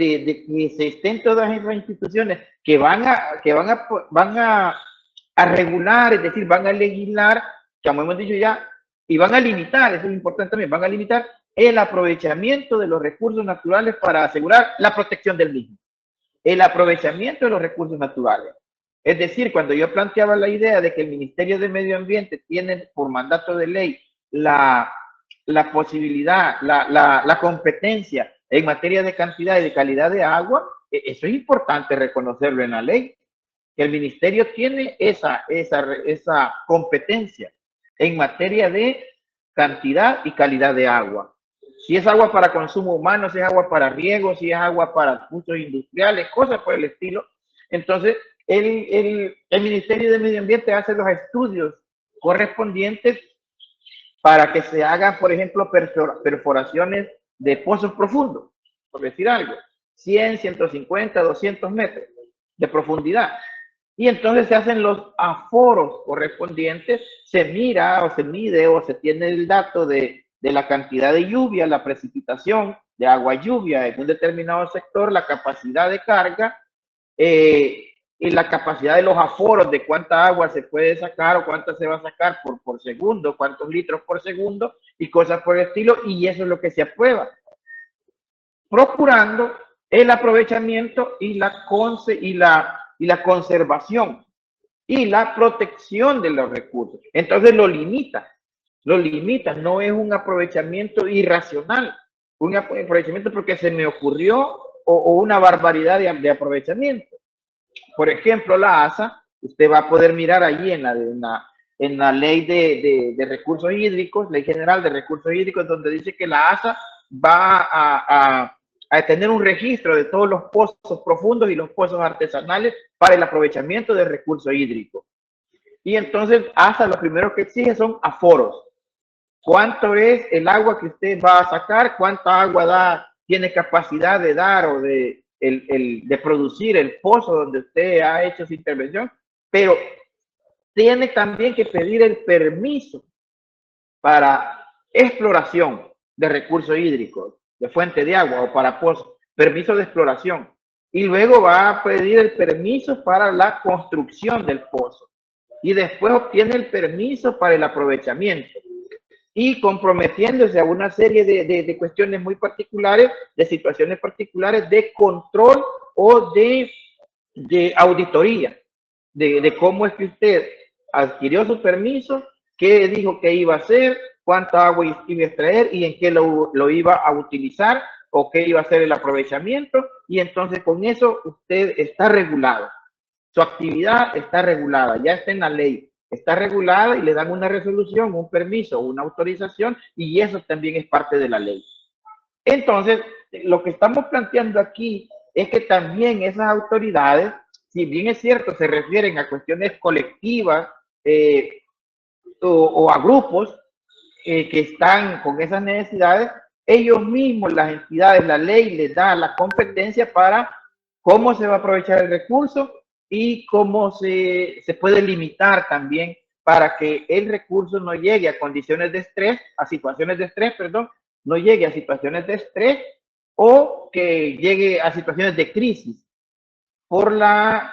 que se estén todas esas instituciones que van a regular, es decir, van a legislar, como hemos dicho ya, y van a limitar, eso es importante también, van a limitar el aprovechamiento de los recursos naturales para asegurar la protección del mismo. El aprovechamiento de los recursos naturales. Es decir, cuando yo planteaba la idea de que el Ministerio de Medio Ambiente tiene por mandato de ley la posibilidad, la competencia en materia de cantidad y de calidad de agua, eso es importante reconocerlo en la ley, que el Ministerio tiene esa competencia en materia de cantidad y calidad de agua. Si es agua para consumo humano, si es agua para riego, si es agua para usos industriales, cosas por el estilo. Entonces, el Ministerio de Medio Ambiente hace los estudios correspondientes para que se hagan, por ejemplo, perforaciones de pozos profundos, por decir algo, 100, 150, 200 metros de profundidad. Y entonces se hacen los aforos correspondientes, se mira o se mide o se tiene el dato de la cantidad de lluvia, la precipitación de agua lluvia en un determinado sector, la capacidad de carga y la capacidad de los aforos de cuánta agua se puede sacar o cuánta se va a sacar por segundo, cuántos litros por segundo y cosas por el estilo, y eso es lo que se aprueba, procurando el aprovechamiento y la conservación y la protección de los recursos. Entonces lo limita, no es un aprovechamiento irracional, un aprovechamiento porque se me ocurrió o una barbaridad de aprovechamiento. Por ejemplo, la ASA, usted va a poder mirar allí en la ley de recursos hídricos, ley general de recursos hídricos, donde dice que la ASA va a tener un registro de todos los pozos profundos y los pozos artesanales para el aprovechamiento del recurso hídrico. Y entonces ASA lo primero que exige son aforos. ¿Cuánto es el agua que usted va a sacar? ¿Cuánta agua tiene capacidad de dar o de producir el pozo donde usted ha hecho su intervención? Pero tiene también que pedir el permiso para exploración de recursos hídricos, de fuente de agua o para pozos, permiso de exploración. Y luego va a pedir el permiso para la construcción del pozo. Y después obtiene el permiso para el aprovechamiento. Y comprometiéndose a una serie de cuestiones muy particulares, de situaciones particulares de control o de auditoría, de cómo es que usted adquirió su permiso, qué dijo que iba a hacer, cuánta agua iba a extraer y en qué lo iba a utilizar o qué iba a hacer el aprovechamiento, y entonces con eso usted está regulado. Su actividad está regulada, ya está en la ley, está regulada y le dan una resolución, un permiso, una autorización, y eso también es parte de la ley. Entonces, lo que estamos planteando aquí es que también esas autoridades, si bien es cierto, se refieren a cuestiones colectivas o a grupos que están con esas necesidades, ellos mismos, las entidades, la ley les da la competencia para cómo se va a aprovechar el recurso y cómo se puede limitar también para que el recurso no llegue a condiciones de estrés, a situaciones de estrés, perdón, no llegue a situaciones de estrés o que llegue a situaciones de crisis por la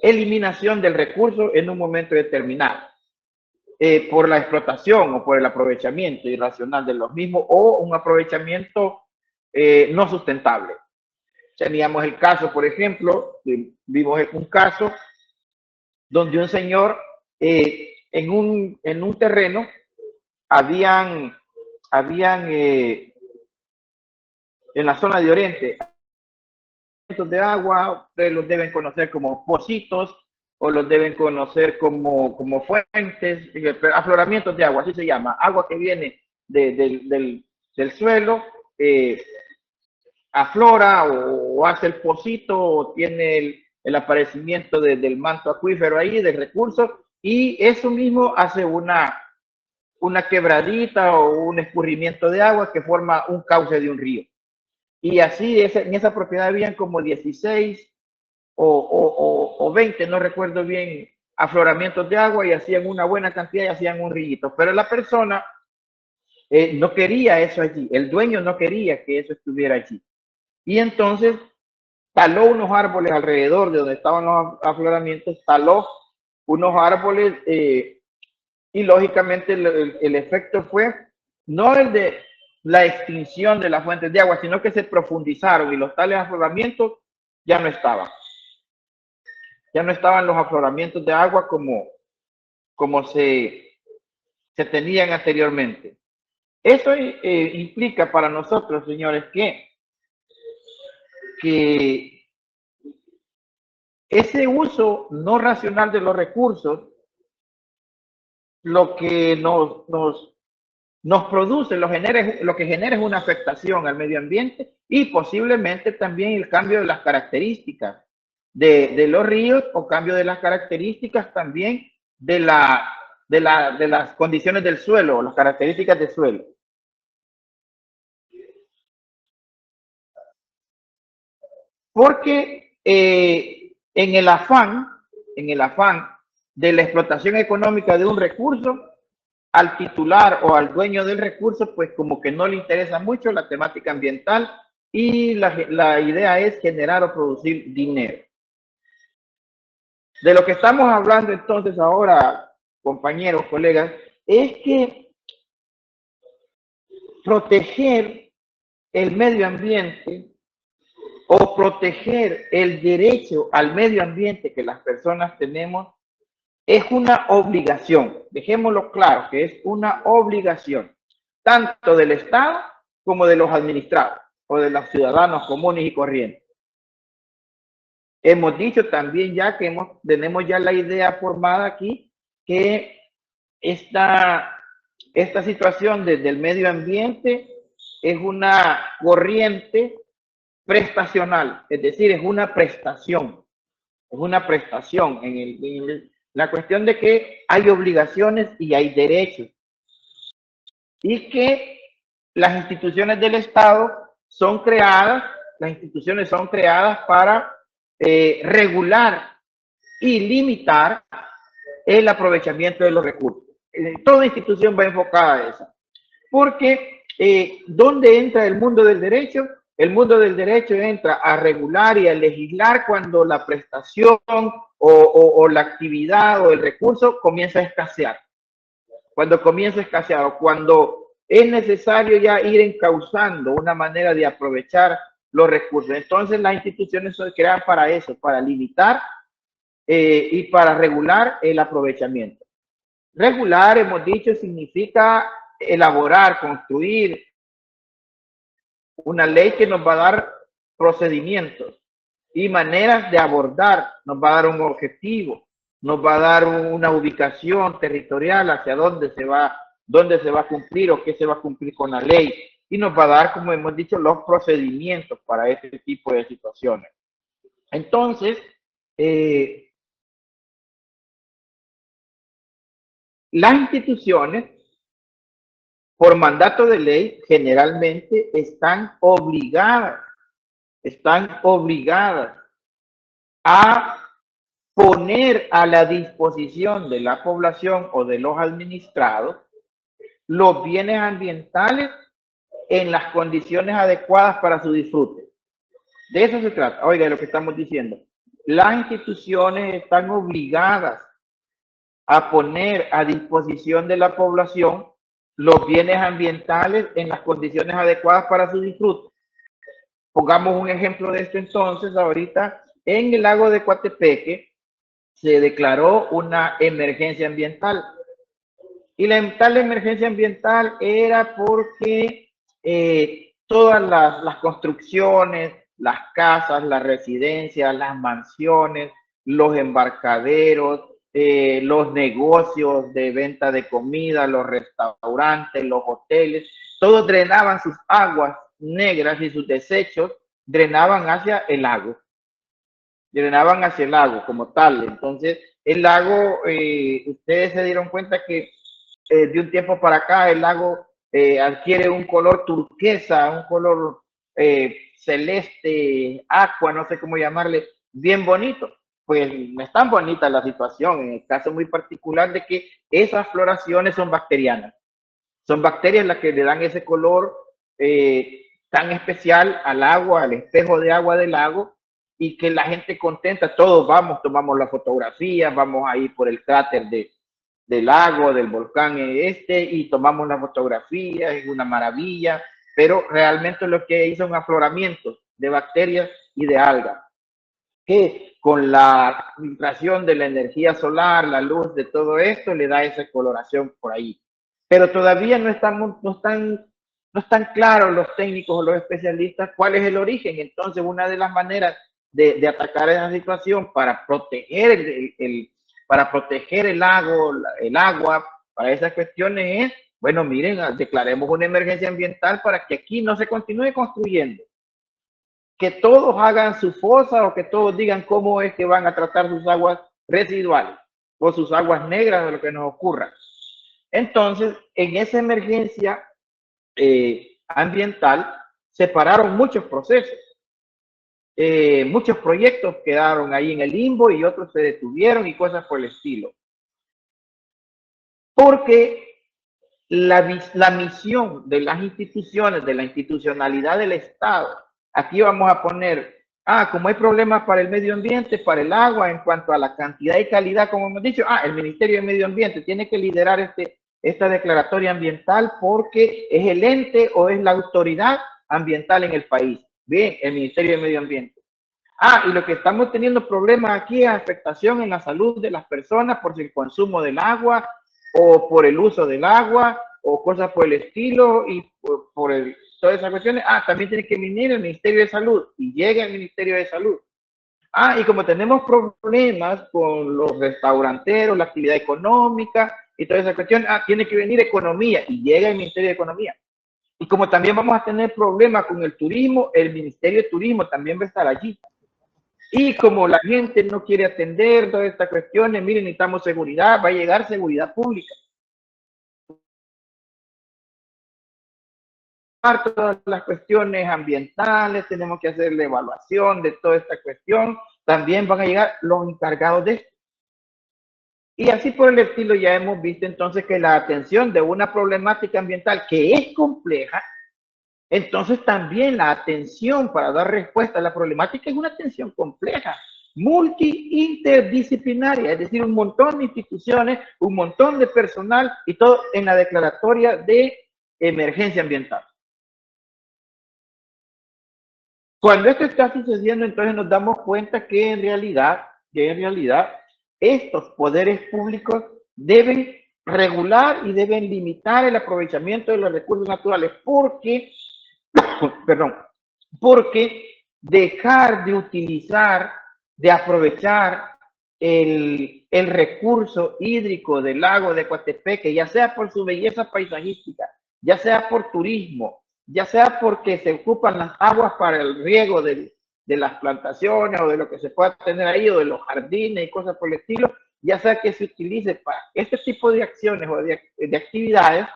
eliminación del recurso en un momento determinado, por la explotación o por el aprovechamiento irracional de los mismos o un aprovechamiento no sustentable. Teníamos el caso, por ejemplo, vimos un caso donde un señor en un terreno habían en la zona de Oriente de agua, ustedes los deben conocer como pocitos o los deben conocer como fuentes, afloramientos de agua, así se llama, agua que viene del suelo, aflora o hace el pocito o tiene el aparecimiento del manto acuífero ahí, del recurso, y eso mismo hace una quebradita o un escurrimiento de agua que forma un cauce de un río. Y así en esa propiedad habían como 16 o 20, no recuerdo bien, afloramientos de agua y hacían una buena cantidad y hacían un rillito. Pero la persona no quería eso allí, el dueño no quería que eso estuviera allí. Y entonces taló unos árboles alrededor de donde estaban los afloramientos, taló unos árboles y lógicamente el efecto fue no el de la extinción de las fuentes de agua, sino que se profundizaron y los tales afloramientos ya no estaban. Ya no estaban los afloramientos de agua como se tenían anteriormente. Eso implica para nosotros, señores, que ese uso no racional de los recursos, lo que nos produce, lo que genera es una afectación al medio ambiente y posiblemente también el cambio de las características de los ríos o cambio de las características también de las condiciones del suelo o las características del suelo. Porque en el afán de la explotación económica de un recurso, al titular o al dueño del recurso, pues como que no le interesa mucho la temática ambiental y la idea es generar o producir dinero. De lo que estamos hablando entonces ahora, compañeros, colegas, es que proteger el medio ambiente o proteger el derecho al medio ambiente que las personas tenemos es una obligación. Dejémoslo claro, que es una obligación, tanto del Estado como de los administrados o de los ciudadanos comunes y corrientes. Hemos dicho también ya que tenemos ya la idea formada aquí que esta situación desde el medio ambiente es una corriente prestacional, es decir, es una prestación en la cuestión de que hay obligaciones y hay derechos y que las instituciones del Estado son creadas, para regular y limitar el aprovechamiento de los recursos. Toda institución va enfocada a eso. Porque ¿dónde entra el mundo del derecho? El mundo del derecho entra a regular y a legislar cuando la prestación o la actividad o el recurso comienza a escasear. Cuando comienza a escasear o cuando es necesario ya ir encauzando una manera de aprovechar los recursos. Entonces las instituciones se crean para eso, para limitar y para regular el aprovechamiento. Regular, hemos dicho, significa elaborar, construir una ley que nos va a dar procedimientos y maneras de abordar, nos va a dar un objetivo, nos va a dar una ubicación territorial hacia dónde se va a cumplir o qué se va a cumplir con la ley y nos va a dar, como hemos dicho, los procedimientos para este tipo de situaciones. Entonces, las instituciones, por mandato de ley, generalmente están obligadas a poner a la disposición de la población o de los administrados los bienes ambientales en las condiciones adecuadas para su disfrute. De eso se trata. Oiga, lo que estamos diciendo. Las instituciones están obligadas a poner a disposición de la población los bienes ambientales en las condiciones adecuadas para su disfrute. Pongamos un ejemplo de esto entonces, ahorita en el lago de Coatepeque se declaró una emergencia ambiental. Y tal emergencia ambiental era porque todas las construcciones, las casas, las residencias, las mansiones, los embarcaderos, los negocios de venta de comida, los restaurantes, los hoteles, todos drenaban sus aguas negras y sus desechos drenaban hacia el lago. Drenaban hacia el lago como tal. Entonces, el lago, ustedes se dieron cuenta que de un tiempo para acá el lago adquiere un color turquesa, un color celeste, aqua, no sé cómo llamarle, bien bonito. Pues no es tan bonita la situación, en el caso muy particular de que esas floraciones son bacterianas. Son bacterias las que le dan ese color tan especial al agua, al espejo de agua del lago, y que la gente contenta, todos vamos, tomamos la fotografía, vamos a ir por el cráter del lago, del volcán y tomamos la fotografía, es una maravilla, pero realmente lo que hizo un afloramiento de bacterias y de algas, que con la filtración de la energía solar, la luz de todo esto, le da esa coloración por ahí. Pero todavía no están claros los técnicos o los especialistas cuál es el origen. Entonces, una de las maneras de atacar esa situación para proteger para proteger el agua, para esas cuestiones es, bueno, miren, declaremos una emergencia ambiental para que aquí no se continúe construyendo. Que todos hagan su fosa o que todos digan cómo es que van a tratar sus aguas residuales o sus aguas negras de lo que nos ocurra. Entonces, en esa emergencia ambiental se pararon muchos procesos. Muchos proyectos quedaron ahí en el limbo y otros se detuvieron y cosas por el estilo. Porque la misión de las instituciones, de la institucionalidad del Estado, aquí vamos a poner, como hay problemas para el medio ambiente, para el agua, en cuanto a la cantidad y calidad, como hemos dicho, el Ministerio de Medio Ambiente tiene que liderar esta declaratoria ambiental porque es el ente o es la autoridad ambiental en el país. Bien, el Ministerio de Medio Ambiente. Y lo que estamos teniendo problemas aquí es afectación en la salud de las personas por el consumo del agua o por el uso del agua o cosas por el estilo y todas esas cuestiones. También tiene que venir el Ministerio de Salud y llega el Ministerio de Salud. Y como tenemos problemas con los restauranteros, la actividad económica y toda esa cuestión, tiene que venir Economía y llega el Ministerio de Economía. Y como también vamos a tener problemas con el turismo, el Ministerio de Turismo también va a estar allí. Y como la gente no quiere atender todas estas cuestiones, miren, necesitamos seguridad, va a llegar seguridad pública. Todas las cuestiones ambientales, tenemos que hacer la evaluación de toda esta cuestión, también van a llegar los encargados de esto. Y así por el estilo ya hemos visto entonces que la atención de una problemática ambiental que es compleja, entonces también la atención para dar respuesta a la problemática es una atención compleja, multi-interdisciplinaria, es decir, un montón de instituciones, un montón de personal y todo en la declaratoria de emergencia ambiental. Cuando esto está sucediendo, entonces nos damos cuenta que en realidad estos poderes públicos deben regular y deben limitar el aprovechamiento de los recursos naturales porque dejar de utilizar, de aprovechar el recurso hídrico del lago de Coatepeque, ya sea por su belleza paisajística, ya sea por turismo, ya sea porque se ocupan las aguas para el riego de las plantaciones o de lo que se pueda tener ahí o de los jardines y cosas por el estilo, ya sea que se utilice para este tipo de acciones o de actividades,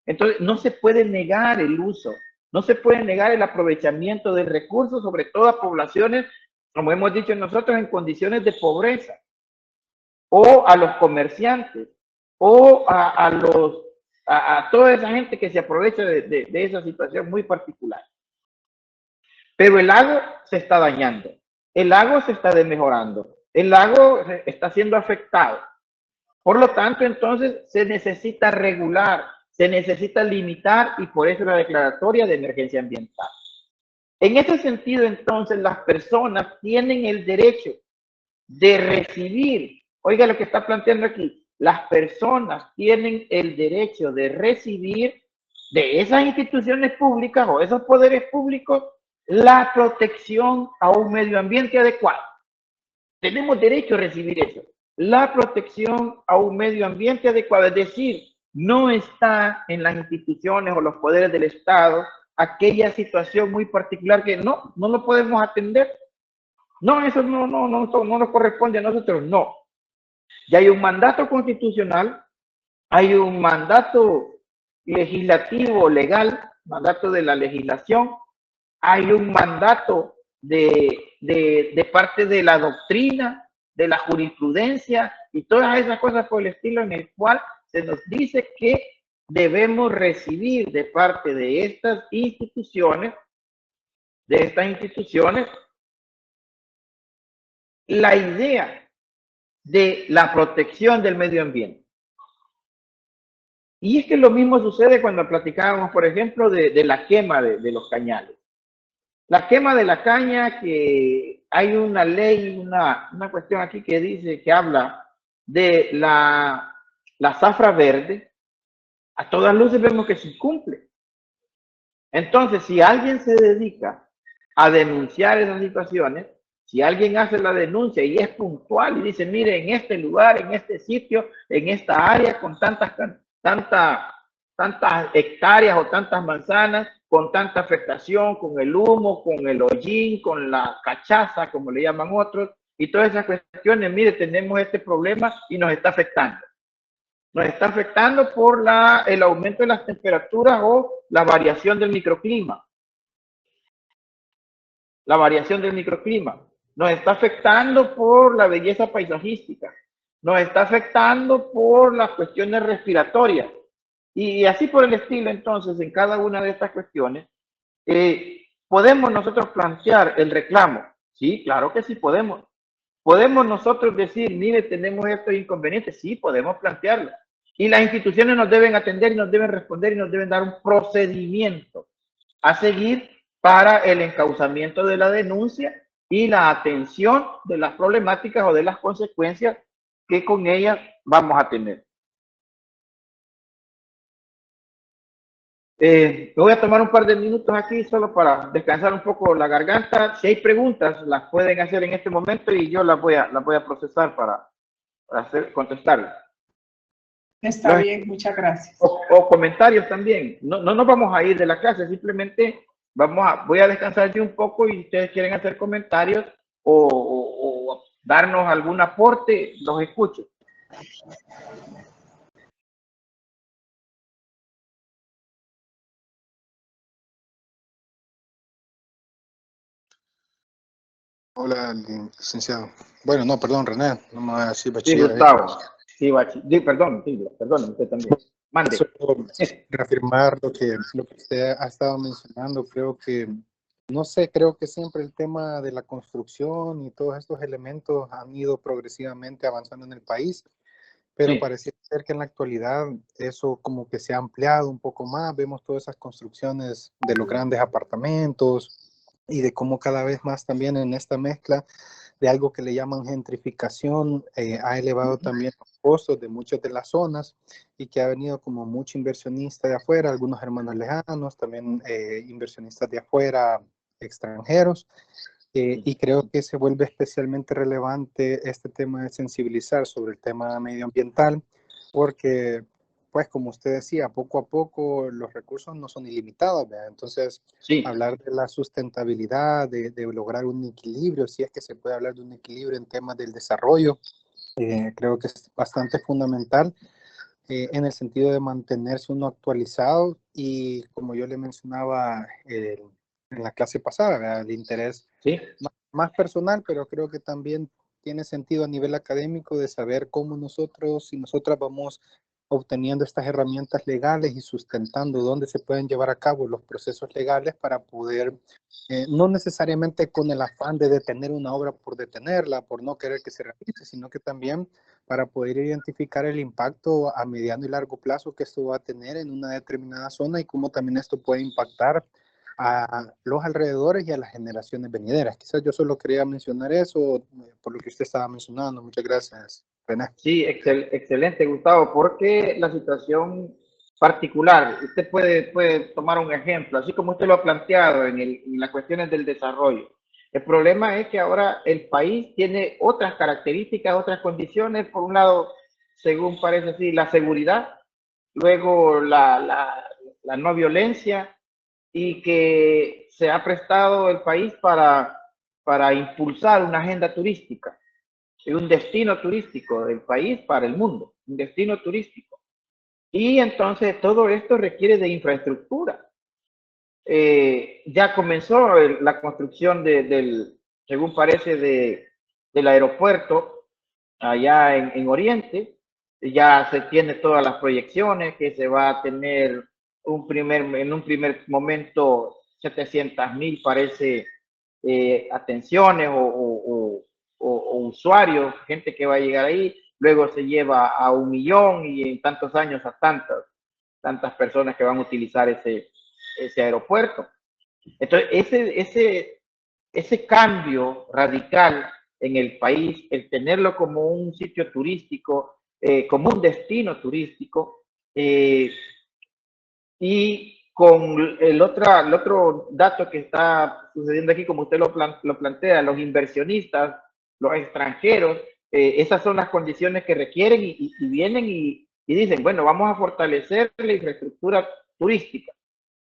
entonces no se puede negar el uso. No se puede negar el aprovechamiento del recurso, sobre todo a poblaciones, como hemos dicho nosotros, en condiciones de pobreza, o a los comerciantes, o a toda esa gente que se aprovecha de esa situación muy particular. Pero el lago se está dañando, el lago se está desmejorando, el lago está siendo afectado. Por lo tanto, entonces, se necesita regular, se necesita limitar y por eso la declaratoria de emergencia ambiental. En ese sentido, entonces, las personas tienen el derecho de recibir, oiga lo que está planteando aquí, las personas tienen el derecho de recibir de esas instituciones públicas o esos poderes públicos la protección a un medio ambiente adecuado. Tenemos derecho a recibir eso, la protección a un medio ambiente adecuado, es decir, no está en las instituciones o los poderes del Estado aquella situación muy particular que no lo podemos atender. No, eso no nos corresponde a nosotros, no. Ya hay un mandato constitucional, hay un mandato legislativo, legal, mandato de la legislación, hay un mandato de parte de la doctrina, de la jurisprudencia y todas esas cosas por el estilo en el cual se nos dice que debemos recibir de parte de estas instituciones, la idea de la protección del medio ambiente. Y es que lo mismo sucede cuando platicábamos, por ejemplo, de la quema de los cañales. La quema de la caña, que hay una ley, una cuestión aquí que dice, que habla de la zafra verde, a todas luces vemos que se incumple. Entonces, si alguien se dedica a denunciar esas situaciones, si alguien hace la denuncia y es puntual y dice, mire, en este lugar, en este sitio, en esta área, con tantas hectáreas o tantas manzanas, con tanta afectación, con el humo, con el hollín, con la cachaza, como le llaman otros, y todas esas cuestiones, mire, tenemos este problema y nos está afectando. Nos está afectando por el aumento de las temperaturas o la variación del microclima. La variación del microclima. Nos está afectando por la belleza paisajística. Nos está afectando por las cuestiones respiratorias. Y así por el estilo, entonces, en cada una de estas cuestiones, ¿podemos nosotros plantear el reclamo? Sí, claro que sí podemos. ¿Podemos nosotros decir, mire, tenemos estos inconvenientes? Sí, podemos plantearlo. Y las instituciones nos deben atender y nos deben responder y nos deben dar un procedimiento a seguir para el encauzamiento de la denuncia y la atención de las problemáticas o de las consecuencias que con ellas vamos a tener. Voy a tomar un par de minutos aquí solo para descansar un poco la garganta. Si hay preguntas, las pueden hacer en este momento y yo las voy a procesar para contestarlas. Está bien, muchas gracias. O comentarios también. No nos vamos a ir de la clase, simplemente voy a descansar yo un poco y si ustedes quieren hacer comentarios o darnos algún aporte, los escucho. Hola, licenciado. Bueno, no, perdón, René, no me voy a decir Sí, bachiller. Gustavo. Sí, perdón, usted también. Mande. Solo reafirmar lo que usted ha estado mencionando. Creo que, no sé, creo que siempre el tema de la construcción y todos estos elementos han ido progresivamente avanzando en el país, pero Sí. parece ser que en la actualidad eso como que se ha ampliado un poco más. Vemos todas esas construcciones de los grandes apartamentos y de cómo cada vez más también en esta mezcla de algo que le llaman gentrificación, ha elevado también los costos de muchas de las zonas y que ha venido como mucho inversionista de afuera, algunos hermanos lejanos, también inversionistas de afuera, extranjeros, y creo que se vuelve especialmente relevante este tema de sensibilizar sobre el tema medioambiental, porque pues como usted decía, poco a poco los recursos no son ilimitados, ¿verdad? Entonces, Sí. hablar de la sustentabilidad, de lograr un equilibrio, si es que se puede hablar de un equilibrio en temas del desarrollo, creo que es bastante fundamental en el sentido de mantenerse uno actualizado y como yo le mencionaba en la clase pasada, ¿verdad? El interés Sí. más personal, pero creo que también tiene sentido a nivel académico de saber cómo nosotros y nosotras vamos obteniendo estas herramientas legales y sustentando dónde se pueden llevar a cabo los procesos legales para poder, no necesariamente con el afán de detener una obra por detenerla, por no querer que se realice, sino que también para poder identificar el impacto a mediano y largo plazo que esto va a tener en una determinada zona y cómo también esto puede impactar a los alrededores y a las generaciones venideras. Quizás yo solo quería mencionar eso por lo que usted estaba mencionando. Muchas gracias, René. Sí, excelente, Gustavo, porque la situación particular, usted puede tomar un ejemplo, así como usted lo ha planteado en las cuestiones del desarrollo. El problema es que ahora el país tiene otras características, otras condiciones. Por un lado, según parece así, la seguridad, luego la no violencia, y que se ha prestado el país para impulsar una agenda turística, un destino turístico del país para el mundo, un destino turístico. Y entonces todo esto requiere de infraestructura. Ya comenzó la construcción según parece, del aeropuerto allá en Oriente. Ya se tiene todas las proyecciones que se va a tener en un primer momento 700,000 parece atenciones o usuarios, gente que va a llegar ahí, luego se lleva a 1 millón y en tantos años a tantos. tantas personas que van a utilizar ese aeropuerto. Entonces, ese cambio radical en el país, el tenerlo como un sitio turístico, como un destino turístico, y con el otro dato que está sucediendo aquí, como usted lo plantea, los inversionistas, los extranjeros, esas son las condiciones que requieren y vienen y dicen, bueno, vamos a fortalecer la infraestructura turística.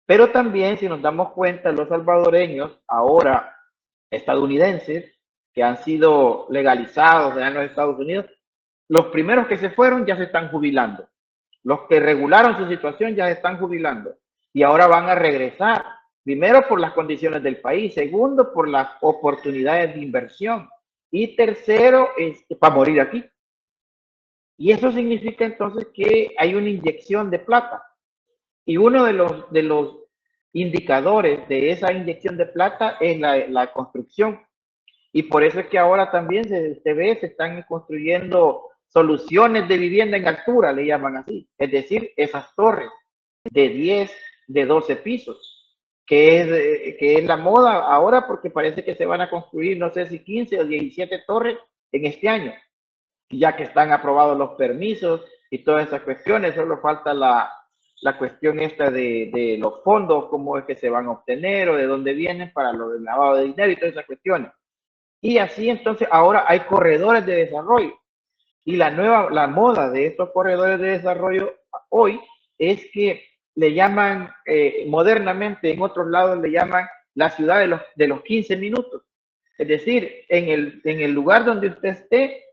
Pero también, si nos damos cuenta, los salvadoreños, ahora estadounidenses, que han sido legalizados en los Estados Unidos, los primeros que se fueron ya se están jubilando. Los que regularon su situación ya se están jubilando y ahora van a regresar. Primero, por las condiciones del país. Segundo, por las oportunidades de inversión. Y tercero, para morir aquí. Y eso significa entonces que hay una inyección de plata. Y uno de los indicadores de esa inyección de plata es la construcción. Y por eso es que ahora también se están construyendo soluciones de vivienda en altura, le llaman así. Es decir, esas torres de 10, de 12 pisos, que es la moda ahora porque parece que se van a construir, no sé si 15 o 17 torres en este año, ya que están aprobados los permisos y todas esas cuestiones. Solo falta la cuestión esta de los fondos, cómo es que se van a obtener o de dónde vienen para lo del lavado de dinero y todas esas cuestiones. Y así entonces ahora hay corredores de desarrollo. Y la moda de estos corredores de desarrollo hoy es que le llaman, modernamente en otros lados le llaman la ciudad de los 15 minutos. Es decir, en el lugar donde usted esté,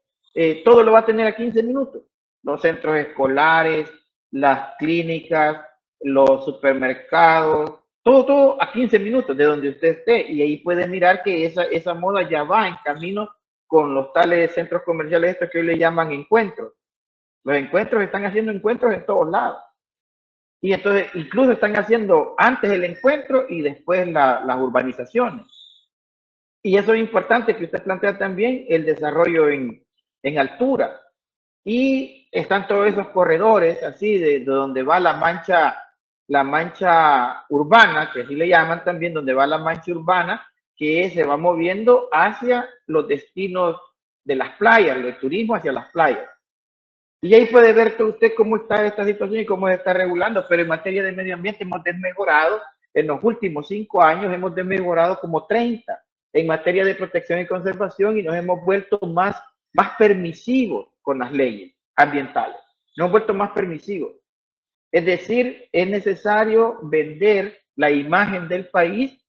todo lo va a tener a 15 minutos. Los centros escolares, las clínicas, los supermercados, todo a 15 minutos de donde usted esté. Y ahí puede mirar que esa moda ya va en camino con los tales centros comerciales estos que hoy le llaman encuentros. Los encuentros están haciendo encuentros en todos lados. Y entonces incluso están haciendo antes el encuentro y después las urbanizaciones. Y eso es importante que usted plantea también el desarrollo en altura. Y están todos esos corredores así de donde va la mancha urbana, que así le llaman también, donde va la mancha urbana, que se va moviendo hacia los destinos de las playas, el turismo hacia las playas. Y ahí puede ver usted cómo está esta situación y cómo se está regulando, pero en materia de medio ambiente hemos desmejorado, en los últimos 5 años hemos desmejorado como 30 en materia de protección y conservación y nos hemos vuelto más permisivos con las leyes ambientales, nos hemos vuelto más permisivos. Es decir, es necesario vender la imagen del país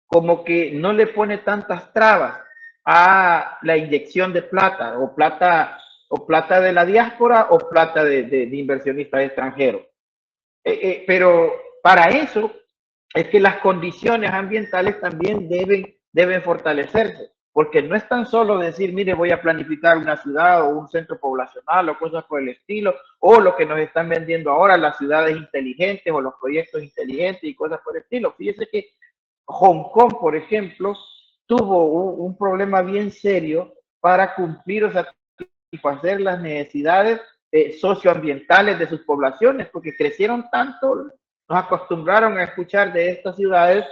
como que no le pone tantas trabas a la inyección de plata o plata de la diáspora o plata de inversionistas extranjeros. Pero para eso es que las condiciones ambientales también deben fortalecerse, porque no es tan solo decir, mire, voy a planificar una ciudad o un centro poblacional o cosas por el estilo, o lo que nos están vendiendo ahora, las ciudades inteligentes o los proyectos inteligentes y cosas por el estilo. Fíjese que Hong Kong, por ejemplo, tuvo un problema bien serio para cumplir o satisfacer las necesidades socioambientales de sus poblaciones, porque crecieron tanto, nos acostumbraron a escuchar de estas ciudades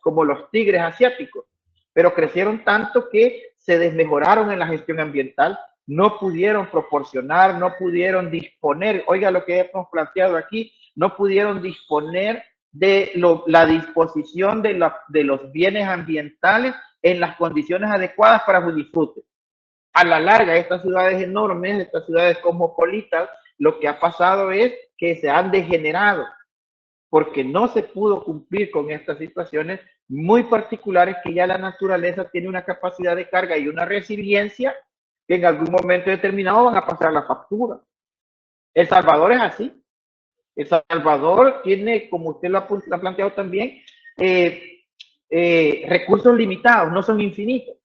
como los tigres asiáticos, pero crecieron tanto que se desmejoraron en la gestión ambiental, no pudieron proporcionar, no pudieron disponer, oiga lo que hemos planteado aquí, no pudieron disponer de la disposición de los bienes ambientales en las condiciones adecuadas para su disfrute. A la larga, estas ciudades enormes, estas ciudades cosmopolitas, lo que ha pasado es que se han degenerado porque no se pudo cumplir con estas situaciones muy particulares que ya la naturaleza tiene una capacidad de carga y una resiliencia que en algún momento determinado van a pasar la factura. El Salvador es así. El Salvador tiene, como usted lo ha planteado también, recursos limitados, no son infinitos,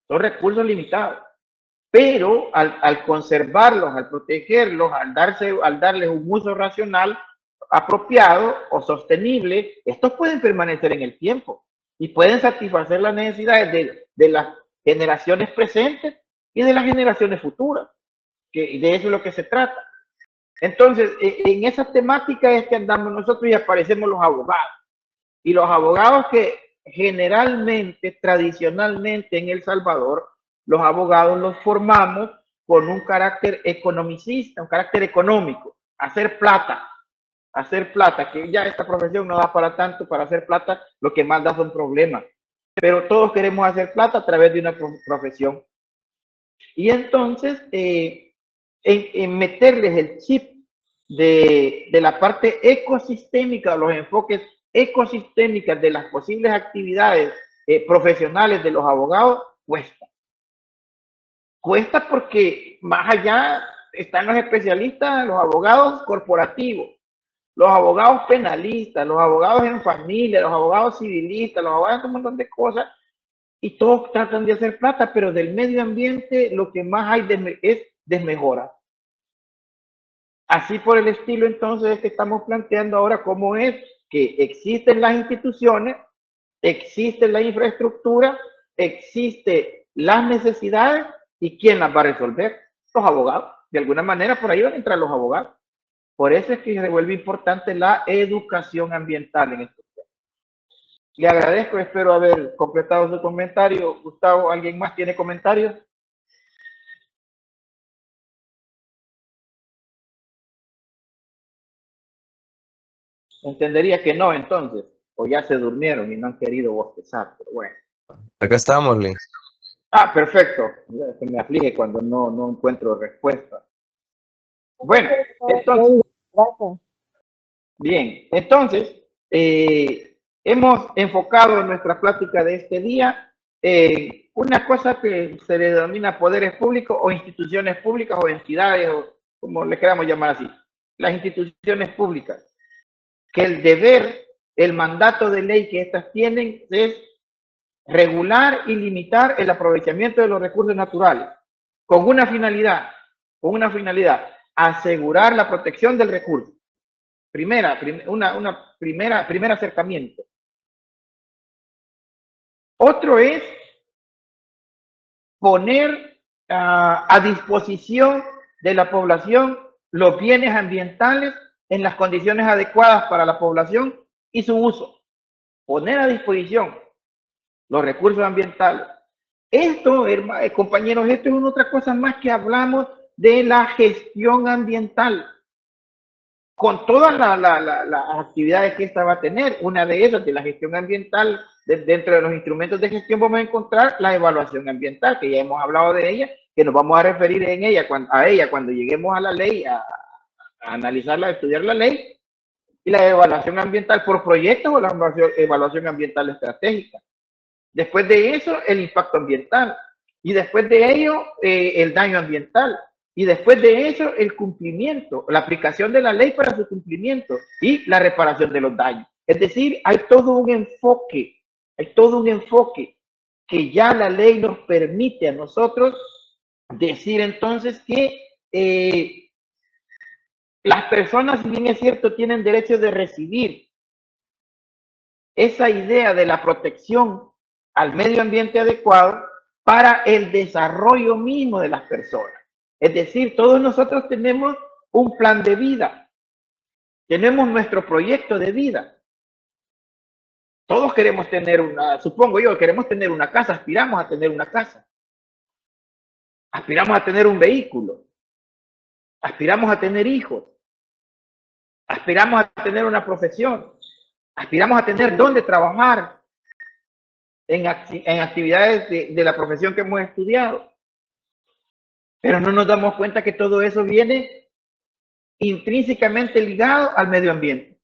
son recursos limitados. Pero al conservarlos, al protegerlos, al darles un uso racional, apropiado o sostenible, estos pueden permanecer en el tiempo y pueden satisfacer las necesidades de las generaciones presentes y de las generaciones futuras, que de eso es lo que se trata. Entonces, en esa temática es que andamos nosotros y aparecemos los abogados. Y los abogados que generalmente, tradicionalmente en El Salvador, los abogados los formamos con un carácter economicista, un carácter económico, hacer plata, que ya esta profesión no da para tanto, para hacer plata, lo que más da son problemas. Pero todos queremos hacer plata a través de una profesión. Y entonces, en meterles el chip de la parte ecosistémica, los enfoques ecosistémicas de las posibles actividades profesionales de los abogados, cuesta. Cuesta porque más allá están los especialistas, los abogados corporativos, los abogados penalistas, los abogados en familia, los abogados civilistas, los abogados de un montón de cosas, y todos tratan de hacer plata, pero del medio ambiente lo que más hay es desmejora. Así por el estilo, entonces, es que estamos planteando ahora cómo es que existen las instituciones, existe la infraestructura, existen las necesidades, y ¿quién las va a resolver? Los abogados. De alguna manera por ahí van a entrar los abogados. Por eso es que se vuelve importante la educación ambiental en estos temas. Le agradezco, espero haber completado su comentario. Gustavo, ¿alguien más tiene comentarios? Entendería que no, entonces, o ya se durmieron y no han querido bostezar, pero bueno. Acá estamos, Lee. Ah, perfecto. Se me aflige cuando no encuentro respuesta. Bueno, entonces, bien, entonces, hemos enfocado nuestra plática de este día en una cosa que se le denomina poderes públicos o instituciones públicas o entidades, o como le queramos llamar así, las instituciones públicas, que el deber, el mandato de ley que estas tienen es regular y limitar el aprovechamiento de los recursos naturales con una finalidad, asegurar la protección del recurso. Primer acercamiento. Otro es poner a disposición de la población los bienes ambientales en las condiciones adecuadas para la población y su uso. Poner a disposición los recursos ambientales. Esto, compañeros, esto es una otra cosa más que hablamos de la gestión ambiental, con todas las actividades que esta va a tener. Una de esas, de la gestión ambiental, dentro de los instrumentos de gestión vamos a encontrar la evaluación ambiental, que ya hemos hablado de ella, que nos vamos a referir a ella cuando lleguemos a la ley, a analizarla, a estudiar la ley, y la evaluación ambiental por proyectos o la evaluación ambiental estratégica. Después de eso, el impacto ambiental. Y después de ello, el daño ambiental. Y después de eso, el cumplimiento, la aplicación de la ley para su cumplimiento y la reparación de los daños. Es decir, hay todo un enfoque que ya la ley nos permite a nosotros decir entonces que las personas, si bien es cierto, tienen derecho de recibir esa idea de la protección al medio ambiente adecuado para el desarrollo mismo de las personas. Es decir, todos nosotros tenemos un plan de vida, tenemos nuestro proyecto de vida. Todos queremos tener supongo yo, queremos tener una casa, aspiramos a tener una casa. Aspiramos a tener un vehículo. Aspiramos a tener hijos. Aspiramos a tener una profesión. Aspiramos a tener dónde trabajar en actividades de la profesión que hemos estudiado. Pero no nos damos cuenta que todo eso viene intrínsecamente ligado al medio ambiente.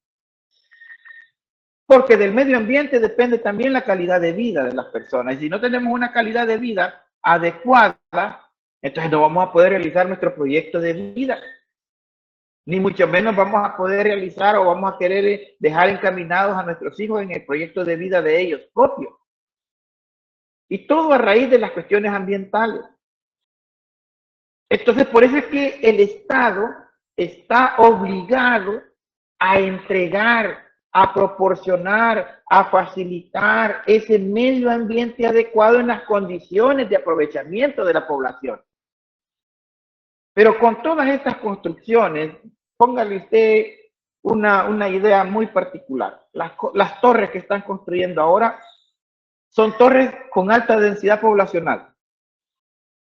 Porque del medio ambiente depende también la calidad de vida de las personas. Y si no tenemos una calidad de vida adecuada, entonces no vamos a poder realizar nuestro proyecto de vida. Ni mucho menos vamos a poder realizar o vamos a querer dejar encaminados a nuestros hijos en el proyecto de vida de ellos propios. Y todo a raíz de las cuestiones ambientales. Entonces, por eso es que el Estado está obligado a entregar, a proporcionar, a facilitar ese medio ambiente adecuado en las condiciones de aprovechamiento de la población. Pero con todas estas construcciones póngale usted una idea muy particular. Las torres que están construyendo ahora son torres con alta densidad poblacional.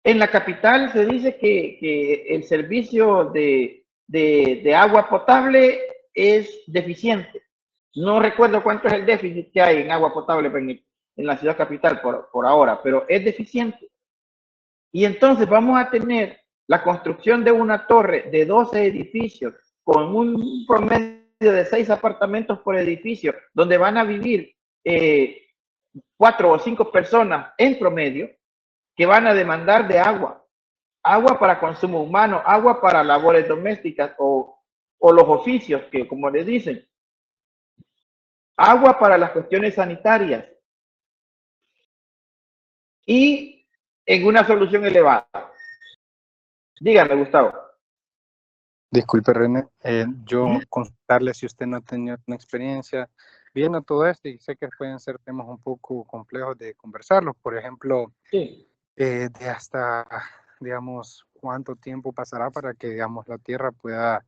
En la capital se dice que el servicio de agua potable es deficiente. No recuerdo cuánto es el déficit que hay en agua potable en la ciudad capital por ahora, pero es deficiente. Y entonces vamos a tener la construcción de una torre de 12 edificios con un promedio de 6 apartamentos por edificio, donde van a vivir 4 o 5 personas en promedio, que van a demandar de agua. Agua para consumo humano, agua para labores domésticas o los oficios, que como les dicen. Agua para las cuestiones sanitarias. Y en una solución elevada. Dígame, Gustavo. Disculpe, René, yo consultarle si usted no ha tenido una experiencia viendo todo esto, y sé que pueden ser temas un poco complejos de conversarlos. Por ejemplo, Sí. De hasta, digamos, cuánto tiempo pasará para que, digamos, la Tierra pueda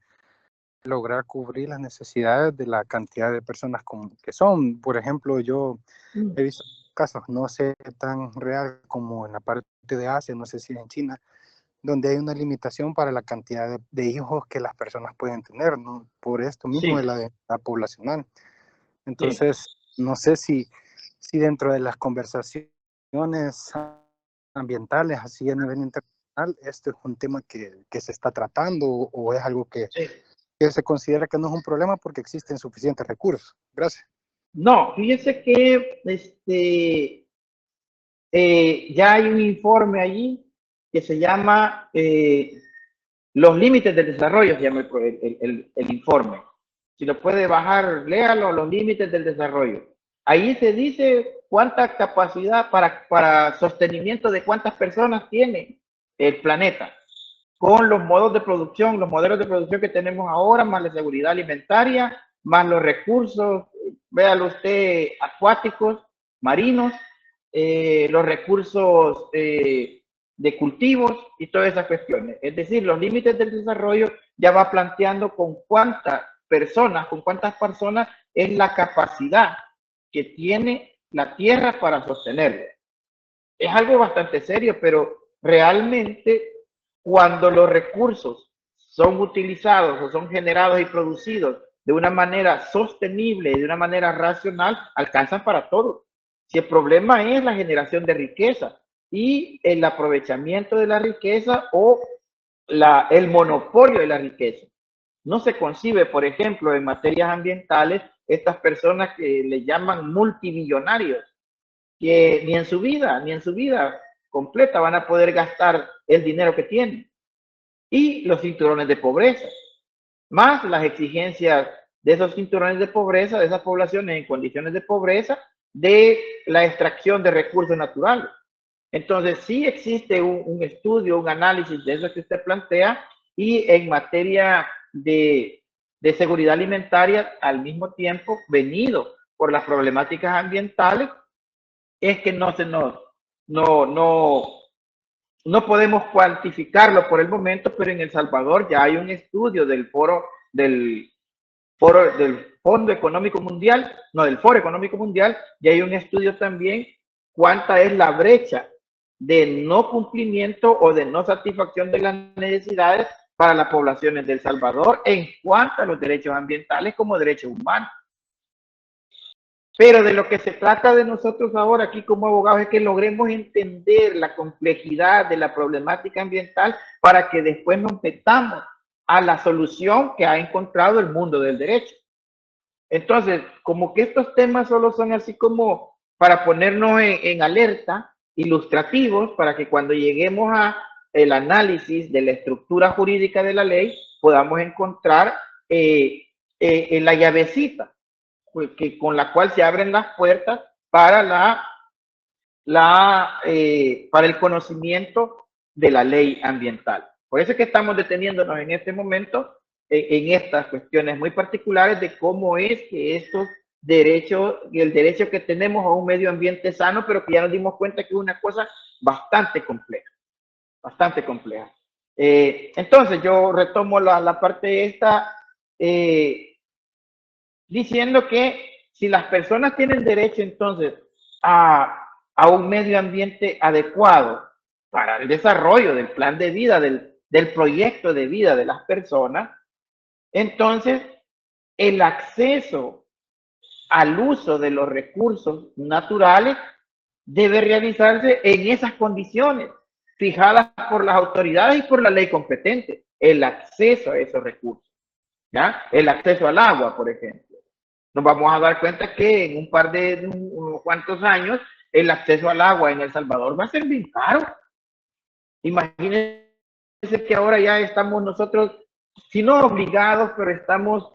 lograr cubrir las necesidades de la cantidad de personas que son. Por ejemplo, yo he visto casos, no sé tan real como en la parte de Asia, no sé si en China, donde hay una limitación para la cantidad de hijos que las personas pueden tener, ¿no? Por esto mismo de la poblacional. Entonces, no sé si dentro de las conversaciones ambientales, así a nivel internacional, esto es un tema que se está tratando, o es algo que se considera que no es un problema porque existen suficientes recursos. Gracias. No, fíjese que ya hay un informe allí que se llama Los límites del desarrollo, se llama el informe. Si lo puede bajar, léalo, los límites del desarrollo. Ahí se dice cuánta capacidad para sostenimiento de cuántas personas tiene el planeta, con los modos de producción, los modelos de producción que tenemos ahora, más la seguridad alimentaria, más los recursos, véalo usted, acuáticos, marinos, los recursos de cultivos y todas esas cuestiones. Es decir, los límites del desarrollo ya va planteando con cuántas personas es la capacidad que tiene la Tierra para sostenerlo. Es algo bastante serio, pero realmente cuando los recursos son utilizados o son generados y producidos de una manera sostenible y de una manera racional, alcanzan para todo. Si el problema es la generación de riqueza y el aprovechamiento de la riqueza o el monopolio de la riqueza. No se concibe, por ejemplo, en materias ambientales, estas personas que le llaman multimillonarios, que ni en su vida completa van a poder gastar el dinero que tienen. Y los cinturones de pobreza, más las exigencias de esos cinturones de pobreza, de esas poblaciones en condiciones de pobreza, de la extracción de recursos naturales. Entonces, sí existe un estudio, un análisis de eso que usted plantea, y en materia de seguridad alimentaria, al mismo tiempo, venido por las problemáticas ambientales, es que no podemos cuantificarlo por el momento, pero en El Salvador ya hay un estudio del Fondo Económico Mundial, no, del Foro Económico Mundial, y hay un estudio también cuánta es la brecha de no cumplimiento o de no satisfacción de las necesidades para las poblaciones de El Salvador en cuanto a los derechos ambientales como derechos humanos. Pero de lo que se trata de nosotros ahora aquí como abogados es que logremos entender la complejidad de la problemática ambiental para que después nos metamos a la solución que ha encontrado el mundo del derecho. Entonces, como que estos temas solo son así como para ponernos en alerta, ilustrativos, para que cuando lleguemos a el análisis de la estructura jurídica de la ley, podamos encontrar la llavecita con la cual se abren las puertas para para el conocimiento de la ley ambiental. Por eso es que estamos deteniéndonos en este momento en estas cuestiones muy particulares de cómo es que estos derechos y el derecho que tenemos a un medio ambiente sano, pero que ya nos dimos cuenta que es una cosa bastante compleja, bastante compleja. Entonces, yo retomo la parte esta diciendo que si las personas tienen derecho entonces a un medio ambiente adecuado para el desarrollo del plan de vida, del proyecto de vida de las personas, entonces el acceso al uso de los recursos naturales debe realizarse en esas condiciones fijadas por las autoridades y por la ley competente. El acceso a esos recursos, ¿ya? El acceso al agua, por ejemplo. Nos vamos a dar cuenta que en un par de unos cuantos años el acceso al agua en El Salvador va a ser bien caro. Imagínense que ahora ya estamos nosotros, si no obligados, pero estamos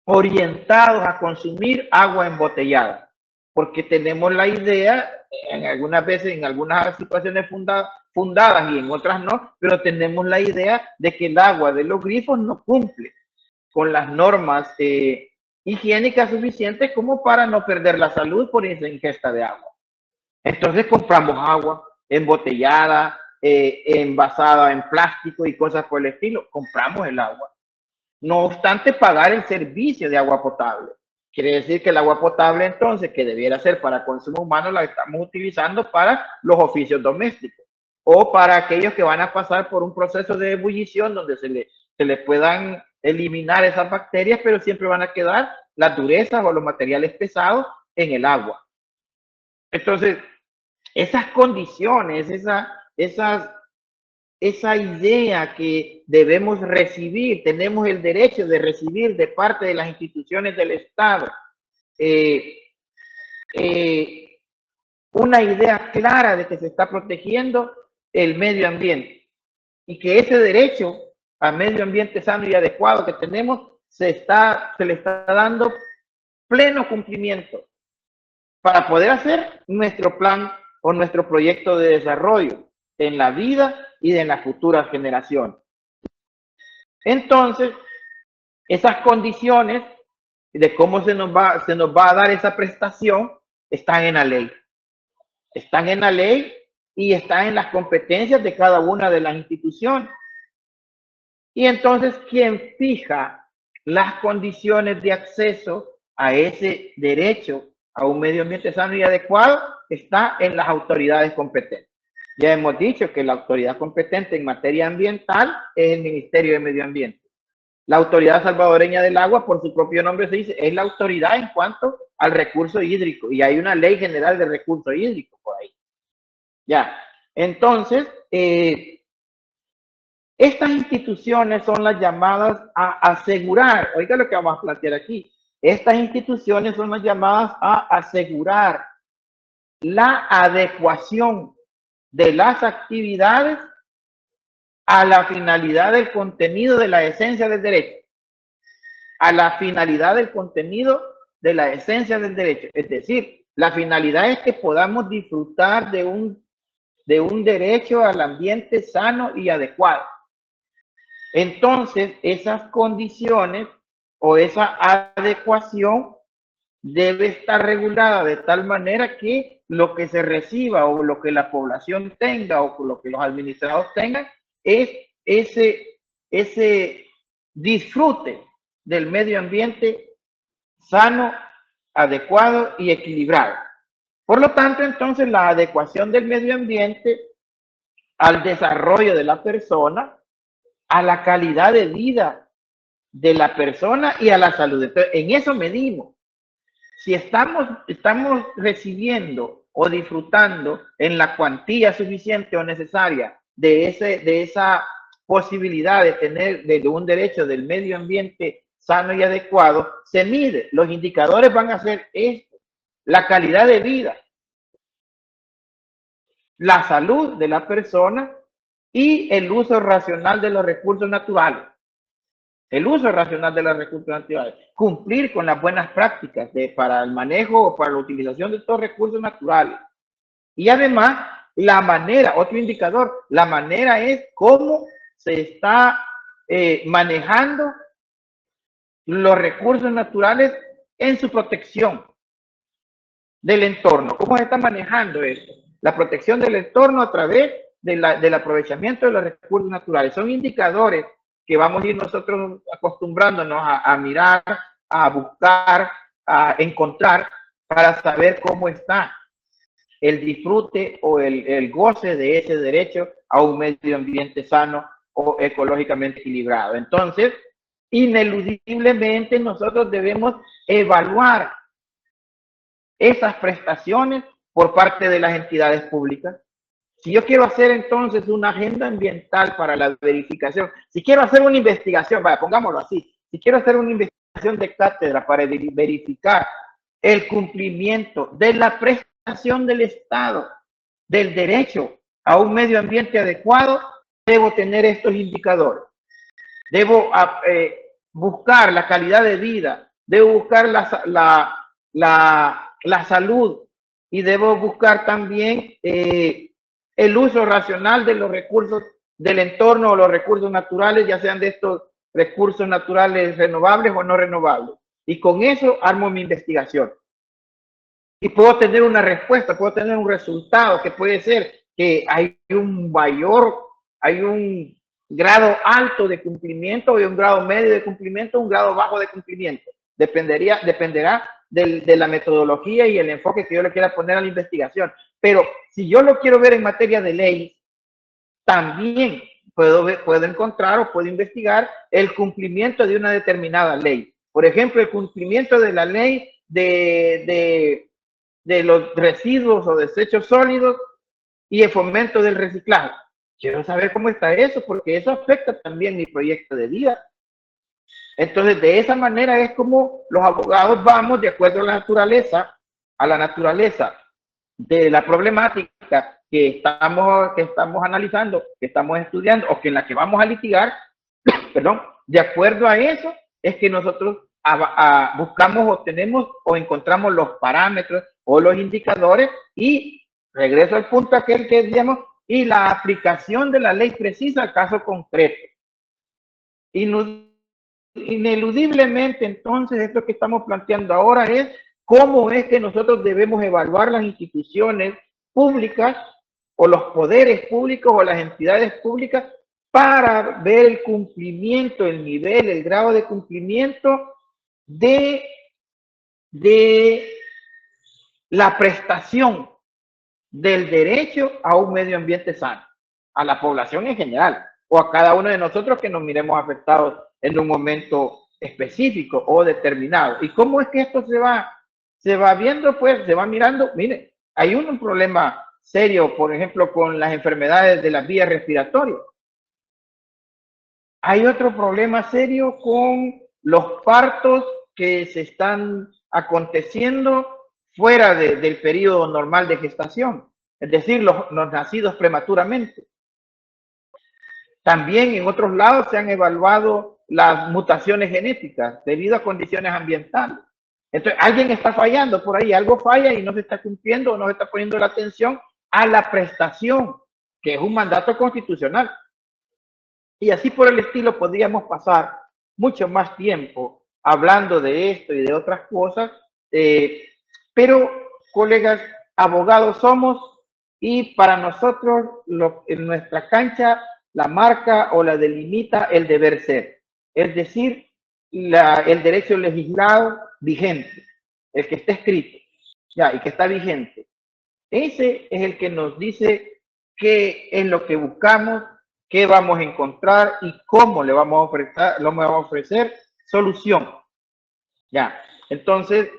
orientados a consumir agua embotellada, porque tenemos la idea, en algunas veces, en algunas situaciones fundadas y en otras no, pero tenemos la idea de que el agua de los grifos no cumple con las normas higiénicas suficientes como para no perder la salud por esa ingesta de agua. Entonces compramos agua embotellada, envasada en plástico y cosas por el estilo. Compramos el agua. No obstante, pagar el servicio de agua potable. Quiere decir que el agua potable, entonces, que debiera ser para consumo humano, la estamos utilizando para los oficios domésticos o para aquellos que van a pasar por un proceso de ebullición donde se le puedan eliminar esas bacterias, pero siempre van a quedar las durezas o los materiales pesados en el agua. Entonces, esas condiciones, esa idea que debemos recibir, tenemos el derecho de recibir de parte de las instituciones del Estado, una idea clara de que se está protegiendo el medio ambiente y que ese derecho al medio ambiente sano y adecuado que tenemos se le está dando pleno cumplimiento para poder hacer nuestro plan o nuestro proyecto de desarrollo en la vida y en las futuras generaciones. Entonces, esas condiciones de cómo se nos va a dar esa prestación están en la ley. Están en la ley y están en las competencias de cada una de las instituciones. Y entonces, quien fija las condiciones de acceso a ese derecho a un medio ambiente sano y adecuado está en las autoridades competentes. Ya hemos dicho que la autoridad competente en materia ambiental es el Ministerio de Medio Ambiente. La Autoridad Salvadoreña del Agua, por su propio nombre se dice, es la autoridad en cuanto al recurso hídrico. Y hay una ley general de recurso hídrico por ahí. Ya, entonces, estas instituciones son las llamadas a asegurar, oiga lo que vamos a plantear aquí, estas instituciones son las llamadas a asegurar la adecuación de las actividades a la finalidad del contenido de la esencia del derecho. A la finalidad del contenido de la esencia del derecho. Es decir, la finalidad es que podamos disfrutar de un derecho al ambiente sano y adecuado. Entonces, esas condiciones o esa adecuación debe estar regulada de tal manera que lo que se reciba o lo que la población tenga o lo que los administrados tengan es ese disfrute del medio ambiente sano, adecuado y equilibrado. Por lo tanto, entonces, la adecuación del medio ambiente al desarrollo de la persona, a la calidad de vida de la persona y a la salud. Entonces, en eso medimos. Si estamos recibiendo o disfrutando en la cuantía suficiente o necesaria de esa posibilidad de tener de un derecho del medio ambiente sano y adecuado, se mide. Los indicadores van a ser esto: la calidad de vida, la salud de la persona y el uso racional de los recursos naturales. El uso racional de los recursos naturales. Cumplir con las buenas prácticas para el manejo o para la utilización de estos recursos naturales. Y además, la manera, otro indicador, la manera es cómo se está manejando los recursos naturales en su protección del entorno. ¿Cómo se está manejando eso? La protección del entorno a través del aprovechamiento de los recursos naturales. Son indicadores que vamos a ir nosotros acostumbrándonos a mirar, a buscar, a encontrar para saber cómo está el disfrute o el goce de ese derecho a un medio ambiente sano o ecológicamente equilibrado. Entonces, ineludiblemente nosotros debemos evaluar esas prestaciones por parte de las entidades públicas. Si yo quiero hacer entonces una agenda ambiental para la verificación, si quiero hacer una investigación, vaya, pongámoslo así, si quiero hacer una investigación de cátedra para verificar el cumplimiento de la prestación del Estado, del derecho a un medio ambiente adecuado, debo tener estos indicadores. Debo buscar la calidad de vida, debo buscar la salud y debo buscar también el uso racional de los recursos del entorno o los recursos naturales, ya sean de estos recursos naturales renovables o no renovables. Y con eso armo mi investigación. Y puedo tener una respuesta, puedo tener un resultado que puede ser que hay un grado alto de cumplimiento, o un grado medio de cumplimiento, un grado bajo de cumplimiento. Dependerá de la metodología y el enfoque que yo le quiera poner a la investigación. Pero si yo lo quiero ver en materia de ley, también puedo encontrar o puedo investigar el cumplimiento de una determinada ley. Por ejemplo, el cumplimiento de la ley de los residuos o desechos sólidos y el fomento del reciclaje. Quiero saber cómo está eso, porque eso afecta también mi proyecto de vida. Entonces, de esa manera es como los abogados vamos de acuerdo a la naturaleza de la problemática que estamos analizando, que estamos estudiando o que en la que vamos a litigar, perdón, de acuerdo a eso es que nosotros buscamos, obtenemos o encontramos los parámetros o los indicadores y regreso al punto aquel que decíamos, y la aplicación de la ley precisa al caso concreto. Ineludiblemente, entonces, esto que estamos planteando ahora es cómo es que nosotros debemos evaluar las instituciones públicas o los poderes públicos o las entidades públicas para ver el cumplimiento, el nivel, el grado de cumplimiento de la prestación del derecho a un medio ambiente sano, a la población en general, o a cada uno de nosotros que nos miremos afectados en un momento específico o determinado. ¿Y cómo es que esto se va viendo? Pues se va mirando. Mire, hay un problema serio, por ejemplo, con las enfermedades de las vías respiratorias. Hay otro problema serio con los partos que se están aconteciendo fuera del periodo normal de gestación, es decir, los nacidos prematuramente. También en otros lados se han evaluado las mutaciones genéticas debido a condiciones ambientales. Entonces, alguien está fallando por ahí, algo falla y no se está cumpliendo o no se está poniendo la atención a la prestación, que es un mandato constitucional. Y así por el estilo podríamos pasar mucho más tiempo hablando de esto y de otras cosas, pero, colegas, abogados somos y para nosotros en nuestra cancha la marca o la delimita el deber ser, es decir, el derecho legislado vigente, el que está escrito ya y que está vigente. Ese es el que nos dice qué es lo que buscamos, qué vamos a encontrar y cómo le vamos a ofrecer solución. Ya, entonces,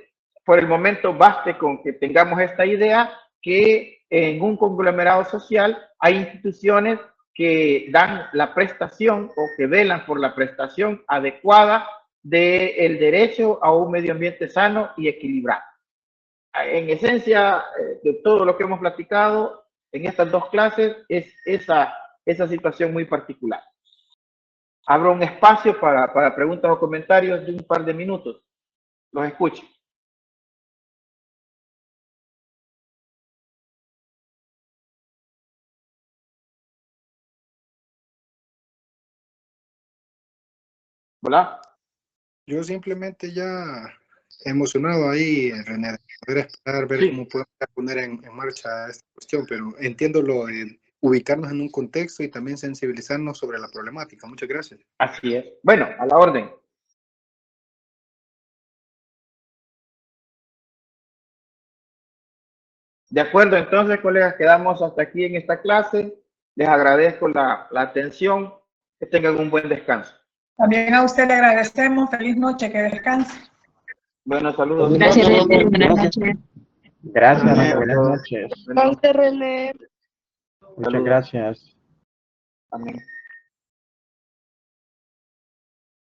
por el momento baste con que tengamos esta idea que en un conglomerado social hay instituciones que dan la prestación o que velan por la prestación adecuada del derecho a un medio ambiente sano y equilibrado. En esencia, de todo lo que hemos platicado en estas dos clases es esa situación muy particular. Abro un espacio para preguntas o comentarios de un par de minutos. Los escucho. Hola. Yo simplemente ya emocionado ahí, René, de poder esperar, ver Sí. cómo podemos poner en marcha esta cuestión, pero entiendo lo de ubicarnos en un contexto y también sensibilizarnos sobre la problemática. Muchas gracias. Así es. Bueno, a la orden. De acuerdo, entonces, colegas, quedamos hasta aquí en esta clase. Les agradezco la atención. Que tengan un buen descanso. También a usted le agradecemos. Feliz noche, que descanse. Buenos saludos. Gracias, René. Buenas noches. Gracias, Amén. buenas noches. Bueno, René. Muchas saludos. gracias. Amén.